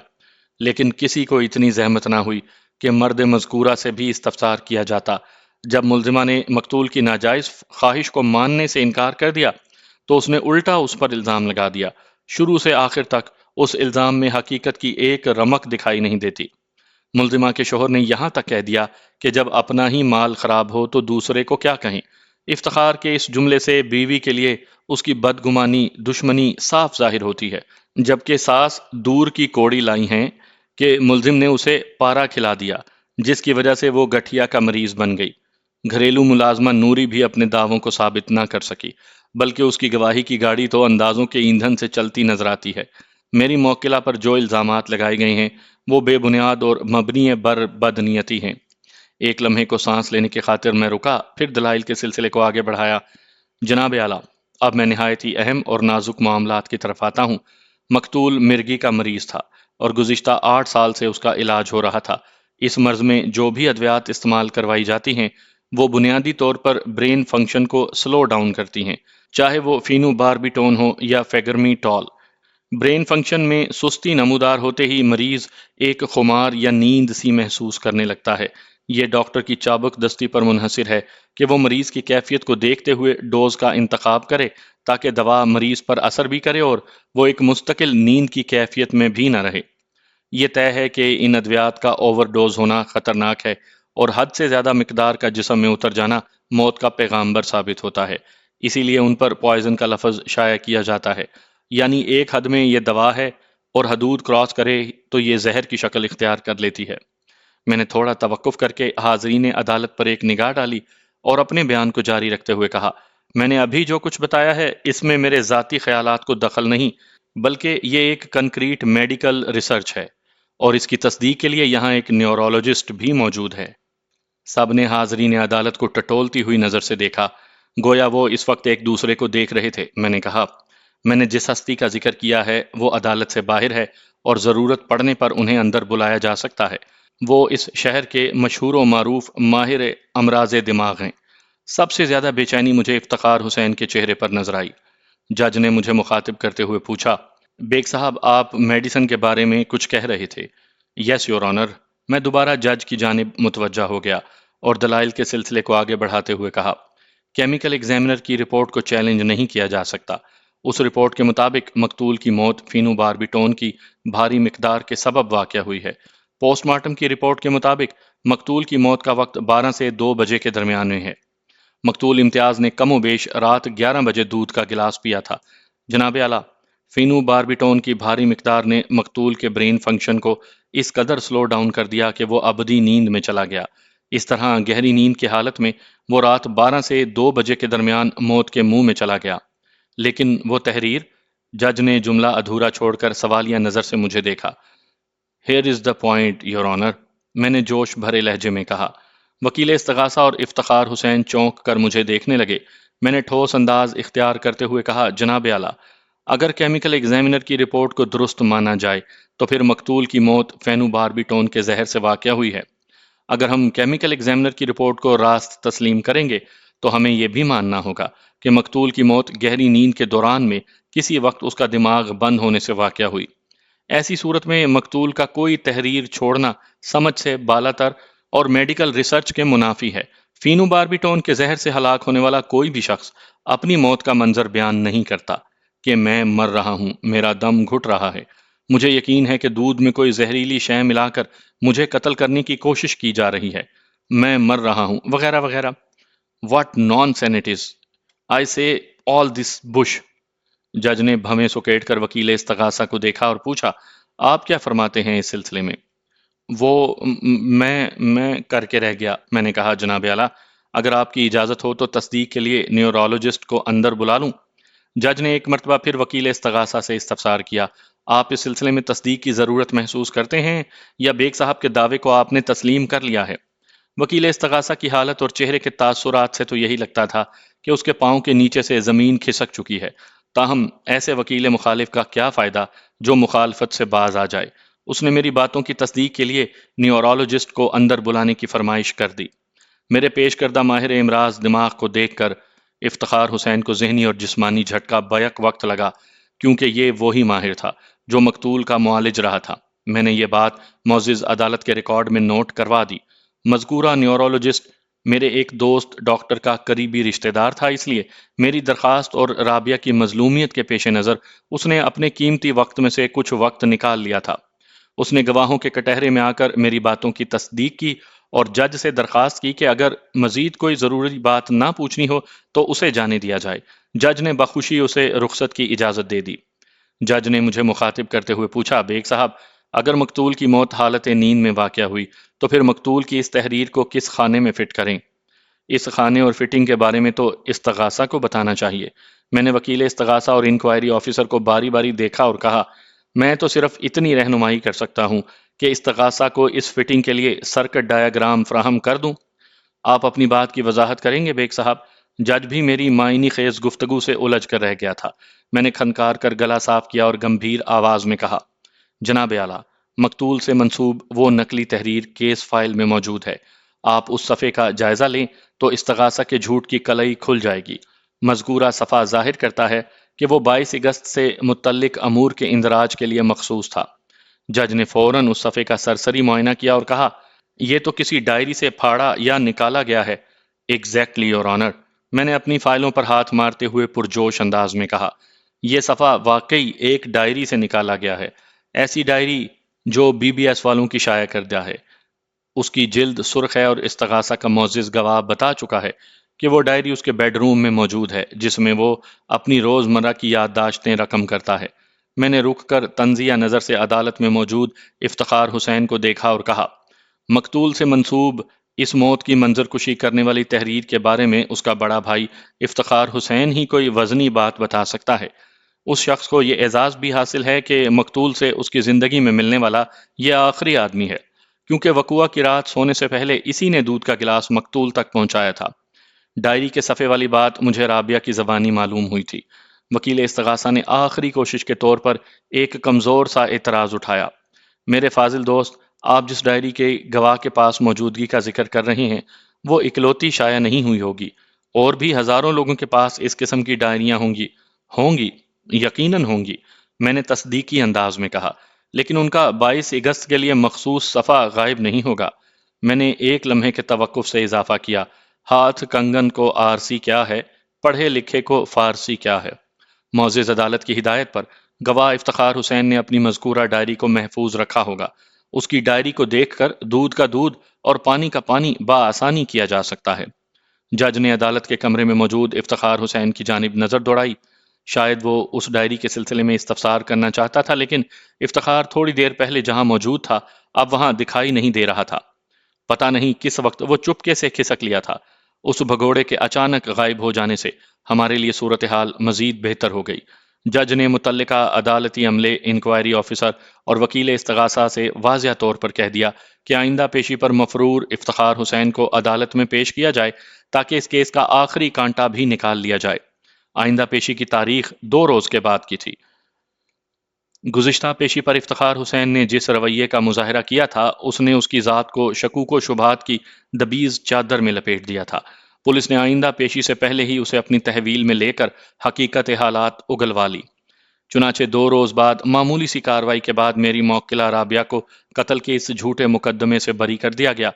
لیکن کسی کو اتنی زحمت نہ ہوئی کہ مرد مذکورہ سے بھی استفسار کیا جاتا۔ جب ملزمہ نے مقتول کی ناجائز خواہش کو ماننے سے انکار کر دیا تو اس نے الٹا اس پر الزام لگا دیا۔ شروع سے آخر تک اس الزام میں حقیقت کی ایک رمق دکھائی نہیں دیتی۔ ملزمہ کے شوہر نے یہاں تک کہہ دیا کہ جب اپنا ہی مال خراب ہو تو دوسرے کو کیا کہیں۔ افتخار کے اس جملے سے بیوی کے لیے اس کی بدگمانی، دشمنی صاف ظاہر ہوتی ہے، جبکہ ساس دور کی کوڑی لائی ہیں کہ ملزم نے اسے پارا کھلا دیا، جس کی وجہ سے وہ گٹھیا کا مریض بن گئی۔ گھریلو ملازمہ نوری بھی اپنے دعووں کو ثابت نہ کر سکی، بلکہ اس کی گواہی کی گاڑی تو اندازوں کے ایندھن سے چلتی نظر آتی ہے۔ میری موکلہ پر جو الزامات لگائے گئے ہیں وہ بے بنیاد اور مبنی بر بدنیتی ہیں۔ ایک لمحے کو سانس لینے کی خاطر میں رکا، پھر دلائل کے سلسلے کو آگے بڑھایا۔ جناب اعلیٰ، اب میں نہایت ہی اہم اور نازک معاملات کی طرف آتا ہوں۔ مقتول مرگی کا مریض تھا اور گزشتہ 8 سال سے اس کا علاج ہو رہا تھا۔ اس مرض میں جو بھی ادویات استعمال کروائی جاتی ہیں وہ بنیادی طور پر برین فنکشن کو سلو ڈاؤن کرتی ہیں، چاہے وہ فینو باربیٹون ہو یا فیگرمی ٹال۔ برین فنکشن میں سستی نمودار ہوتے ہی مریض ایک خمار یا نیند سی محسوس کرنے لگتا ہے۔ یہ ڈاکٹر کی چابک دستی پر منحصر ہے کہ وہ مریض کی کیفیت کو دیکھتے ہوئے ڈوز کا انتخاب کرے تاکہ دوا مریض پر اثر بھی کرے اور وہ ایک مستقل نیند کی کیفیت میں بھی نہ رہے۔ یہ طے ہے کہ ان ادویات کا اوور ڈوز ہونا خطرناک ہے اور حد سے زیادہ مقدار کا جسم میں اتر جانا موت کا پیغامبر ثابت ہوتا ہے۔ اسی لیے ان پر پوائزن کا لفظ شائع کیا جاتا ہے، یعنی ایک حد میں یہ دوا ہے اور حدود کراس کرے تو یہ زہر کی شکل اختیار کر لیتی ہے۔ میں نے تھوڑا توقف کر کے حاضرین عدالت پر ایک نگاہ ڈالی اور اپنے بیان کو جاری رکھتے ہوئے کہا، میں نے ابھی جو کچھ بتایا ہے اس میں میرے ذاتی خیالات کو دخل نہیں، بلکہ یہ ایک کنکریٹ میڈیکل ریسرچ ہے اور اس کی تصدیق کے لیے یہاں ایک نیورولوجسٹ بھی موجود ہے۔ سب نے حاضرین عدالت کو ٹٹولتی ہوئی نظر سے دیکھا، گویا وہ اس وقت ایک دوسرے کو دیکھ رہے تھے۔ میں نے کہا، میں نے جس ہستی کا ذکر کیا ہے وہ عدالت سے باہر ہے اور ضرورت پڑنے پر انہیں اندر بلایا جا سکتا ہے۔ وہ اس شہر کے مشہور و معروف ماہر امراض دماغ ہیں۔ سب سے زیادہ بے چینی مجھے افتخار حسین کے چہرے پر نظر آئی۔ جج نے مجھے مخاطب کرتے ہوئے پوچھا، بیگ صاحب، آپ میڈیسن کے بارے میں کچھ کہہ رہے تھے؟ Yes your owner. میں دوبارہ جج کی جانب متوجہ ہو گیا اور دلائل کے سلسلے کو آگے بڑھاتے ہوئے کہا، کیمیکل ایگزامینر کی رپورٹ کو چیلنج نہیں کیا جا سکتا۔ اس رپورٹ کے مطابق مقتول کی موت فینو باربیٹون کی بھاری مقدار کے سبب واقع ہوئی ہے۔ پوسٹ مارٹم کی رپورٹ کے مطابق مقتول کی موت کا وقت 12 سے 2 بجے کے درمیان میں ہے۔ مقتول امتیاز نے کم و بیش رات 11 بجے دودھ کا گلاس پیا تھا۔ جناب اعلیٰ، فینو باربیٹون کی بھاری مقدار نے مقتول کے برین فنکشن کو اس قدر سلو ڈاؤن کر دیا کہ وہ ابدی نیند میں چلا گیا۔ اس طرح گہری نیند کی حالت میں وہ رات 12 سے 2 بجے کے درمیان موت کے منہ میں چلا گیا۔ لیکن وہ تحریر، جج نے جملہ ادھورا چھوڑ کر سوالیہ نظر سے مجھے دیکھا۔ Here is the point your owner, میں نے جوش بھرے لہجے میں کہا۔ وکیل استغاثہ اور افتخار حسین چونک کر مجھے دیکھنے لگے۔ میں نے ٹھوس انداز اختیار کرتے ہوئے کہا، جناب اعلیٰ، اگر کیمیکل ایگزامینر کی رپورٹ کو درست مانا جائے تو پھر مقتول کی موت فینو باربیٹون کے زہر سے واقع ہوئی ہے۔ اگر ہم کیمیکل ایگزامینر کی رپورٹ کو راست تسلیم کریں گے تو ہمیں یہ بھی ماننا ہوگا کہ مقتول کی موت گہری نیند کے دوران میں کسی وقت اس کا دماغ بند ہونے سے واقع ہوئی۔ ایسی صورت میں مقتول کا کوئی تحریر چھوڑنا سمجھ سے بالاتر اور میڈیکل ریسرچ کے منافی ہے۔ فینو باربیٹون کے زہر سے ہلاک ہونے والا کوئی بھی شخص اپنی موت کا منظر بیان نہیں کرتا کہ میں مر رہا ہوں، میرا دم گھٹ رہا ہے، مجھے یقین ہے کہ دودھ میں کوئی زہریلی شے ملا کر مجھے قتل کرنے کی کوشش کی جا رہی ہے، میں مر رہا ہوں، وغیرہ وغیرہ۔ What nonsense it is, I say all this Bush. جج نے بھویں سکیٹ کر وکیل استغاثہ کو دیکھا اور پوچھا، آپ کیا فرماتے ہیں اس سلسلے میں؟ وہ میں کر کے رہ گیا۔ میں نے کہا، جناب اعلیٰ، اگر آپ کی اجازت ہو تو تصدیق کے لیے نیورولوجسٹ کو اندر بلا لوں؟ جج نے ایک مرتبہ پھر وکیل استغاثہ سے استفسار کیا، آپ اس سلسلے میں تصدیق کی ضرورت محسوس کرتے ہیں یا بیگ صاحب کے دعوے کو آپ نے تسلیم کر لیا ہے؟ وکیل استغاثہ کی حالت اور چہرے کے تاثرات سے تو یہی لگتا تھا کہ اس کے پاؤں کے نیچے سے زمین کھسک چکی ہے۔ تاہم ایسے وکیل مخالف کا کیا فائدہ جو مخالفت سے باز آ جائے۔ اس نے میری باتوں کی تصدیق کے لیے نیورولوجسٹ کو اندر بلانے کی فرمائش کر دی۔ میرے پیش کردہ ماہر امراض دماغ کو دیکھ کر افتخار حسین کو ذہنی اور جسمانی جھٹکا بیک وقت لگا، کیونکہ یہ وہی ماہر تھا جو مقتول کا معالج رہا تھا۔ میں نے یہ بات معزز عدالت کے ریکارڈ میں نوٹ کروا دی۔ مذکورہ نیورولوجسٹ میرے ایک دوست ڈاکٹر کا قریبی رشتہ دار تھا، اس لیے میری درخواست اور رابعہ کی مظلومیت کے پیش نظر اس نے اپنے قیمتی وقت میں سے کچھ وقت نکال لیا تھا۔ اس نے گواہوں کے کٹہرے میں آ کر میری باتوں کی تصدیق کی اور جج سے درخواست کی کہ اگر مزید کوئی ضروری بات نہ پوچھنی ہو تو اسے جانے دیا جائے۔ جج نے بخوشی اسے رخصت کی اجازت دے دی۔ جج نے مجھے مخاطب کرتے ہوئے پوچھا، بیگ صاحب، اگر مقتول کی موت حالت نیند میں واقع ہوئی تو پھر مقتول کی اس تحریر کو کس خانے میں فٹ کریں؟ اس خانے اور فٹنگ کے بارے میں تو استغاثہ کو بتانا چاہیے۔ میں نے وکیل استغاثہ اور انکوائری آفیسر کو باری باری دیکھا اور کہا، میں تو صرف اتنی رہنمائی کر سکتا ہوں کہ استغاثہ کو اس فٹنگ کے لیے سرکٹ ڈایاگرام فراہم کر دوں۔ آپ اپنی بات کی وضاحت کریں گے بیگ صاحب؟ جج بھی میری معنی خیز گفتگو سے الجھ کر رہ گیا تھا۔ میں نے کھنکار کر گلا صاف کیا اور گمبھیر آواز میں کہا، جناب اعلیٰ، مقتول سے منسوب وہ نقلی تحریر کیس فائل میں موجود ہے۔ آپ اس صفحے کا جائزہ لیں تو استغاثہ کے جھوٹ کی کلئی کھل جائے گی۔ مذکورہ صفحہ ظاہر کرتا ہے کہ وہ 22 اگست سے متعلق امور کے اندراج کے لیے مخصوص تھا۔ جج نے فوراً اس صفحے کا سرسری معائنہ کیا اور کہا، یہ تو کسی ڈائری سے پھاڑا یا نکالا گیا ہے۔ ایگزیکٹلی یور آنر، میں نے اپنی فائلوں پر ہاتھ مارتے ہوئے پرجوش انداز میں کہا، یہ صفحہ واقعی ایک ڈائری سے نکالا گیا ہے، ایسی ڈائری جو BBS والوں کی شائع کردہ ہے۔ اس کی جلد سرخ ہے اور استغاثہ کا معزز گواہ بتا چکا ہے کہ وہ ڈائری اس کے بیڈ روم میں موجود ہے، جس میں وہ اپنی روزمرہ کی یادداشتیں رقم کرتا ہے۔ میں نے رک کر طنزیہ نظر سے عدالت میں موجود افتخار حسین کو دیکھا اور کہا، مقتول سے منسوب اس موت کی منظر کشی کرنے والی تحریر کے بارے میں اس کا بڑا بھائی افتخار حسین ہی کوئی وزنی بات بتا سکتا ہے۔ اس شخص کو یہ اعزاز بھی حاصل ہے کہ مقتول سے اس کی زندگی میں ملنے والا یہ آخری آدمی ہے، کیونکہ وقوعہ کی رات سونے سے پہلے اسی نے دودھ کا گلاس مقتول تک پہنچایا تھا۔ ڈائری کے صفحے والی بات مجھے رابعہ کی زبانی معلوم ہوئی تھی۔ وکیل استغاثہ نے آخری کوشش کے طور پر ایک کمزور سا اعتراض اٹھایا، میرے فاضل دوست، آپ جس ڈائری کے گواہ کے پاس موجودگی کا ذکر کر رہے ہیں وہ اکلوتی شائع نہیں ہوئی ہوگی، اور بھی ہزاروں لوگوں کے پاس اس قسم کی ڈائریاں ہوں گی، یقیناً ہوں گی، میں نے تصدیقی انداز میں کہا، لیکن ان کا 22 اگست کے لیے مخصوص صفحہ غائب نہیں ہوگا۔ میں نے ایک لمحے کے توقف سے اضافہ کیا، ہاتھ کنگن کو آرسی کیا ہے، پڑھے لکھے کو فارسی کیا ہے۔ معزز عدالت کی ہدایت پر گواہ افتخار حسین نے اپنی مذکورہ ڈائری کو محفوظ رکھا ہوگا۔ اس کی ڈائری کو دیکھ کر دودھ کا دودھ اور پانی کا پانی بآسانی کیا جا سکتا ہے۔ جج نے عدالت کے کمرے میں موجود افتخار حسین کی جانب نظر دوڑائی۔ شاید وہ اس ڈائری کے سلسلے میں استفسار کرنا چاہتا تھا، لیکن افتخار تھوڑی دیر پہلے جہاں موجود تھا اب وہاں دکھائی نہیں دے رہا تھا۔ پتہ نہیں کس وقت وہ چپکے سے کھسک لیا تھا۔ اس بھگوڑے کے اچانک غائب ہو جانے سے ہمارے لیے صورتحال مزید بہتر ہو گئی۔ جج نے متعلقہ عدالتی عملے، انکوائری آفیسر اور وکیل استغاثہ سے واضح طور پر کہہ دیا کہ آئندہ پیشی پر مفرور افتخار حسین کو عدالت میں پیش کیا جائے تاکہ اس کیس کا آخری کانٹا بھی نکال لیا جائے۔ آئندہ پیشی کی تاریخ 2 روز کے بعد کی تھی۔ گزشتہ پیشی پر افتخار حسین نے جس رویے کا مظاہرہ کیا تھا، اس نے اس کی ذات کو شکوک و شبہات کی دبیز چادر میں لپیٹ دیا تھا۔ پولیس نے آئندہ پیشی سے پہلے ہی اسے اپنی تحویل میں لے کر حقیقت حالات اگلوا لی۔ چنانچہ 2 روز بعد معمولی سی کاروائی کے بعد میری موکلہ رابعہ کو قتل کے اس جھوٹے مقدمے سے بری کر دیا گیا۔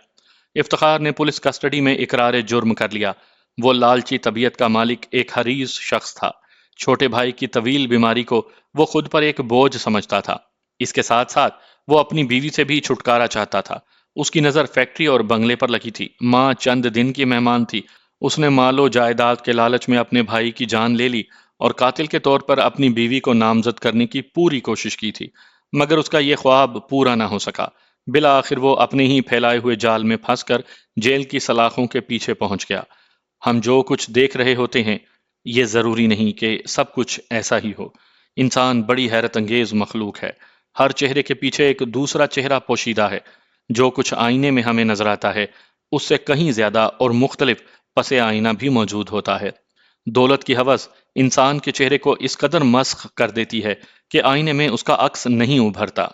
افتخار نے پولیس کسٹڈی میں اقرار جرم کر لیا۔ وہ لالچی طبیعت کا مالک ایک حریص شخص تھا۔ چھوٹے بھائی کی طویل بیماری کو وہ خود پر ایک بوجھ سمجھتا تھا۔ اس کے ساتھ ساتھ وہ اپنی بیوی سے بھی چھٹکارا چاہتا تھا۔ اس کی نظر فیکٹری اور بنگلے پر لگی تھی۔ ماں چند دن کی مہمان تھی۔ اس نے مال و جائیداد کے لالچ میں اپنے بھائی کی جان لے لی اور قاتل کے طور پر اپنی بیوی کو نامزد کرنے کی پوری کوشش کی تھی، مگر اس کا یہ خواب پورا نہ ہو سکا۔ بالآخر وہ اپنے ہی پھیلائے ہوئے جال میں پھنس کر جیل کی سلاخوں کے پیچھے پہنچ گیا۔ ہم جو کچھ دیکھ رہے ہوتے ہیں، یہ ضروری نہیں کہ سب کچھ ایسا ہی ہو۔ انسان بڑی حیرت انگیز مخلوق ہے۔ ہر چہرے کے پیچھے ایک دوسرا چہرہ پوشیدہ ہے۔ جو کچھ آئینے میں ہمیں نظر آتا ہے، اس سے کہیں زیادہ اور مختلف پس آئینہ بھی موجود ہوتا ہے۔ دولت کی ہوس انسان کے چہرے کو اس قدر مسخ کر دیتی ہے کہ آئینے میں اس کا عکس نہیں ابھرتا۔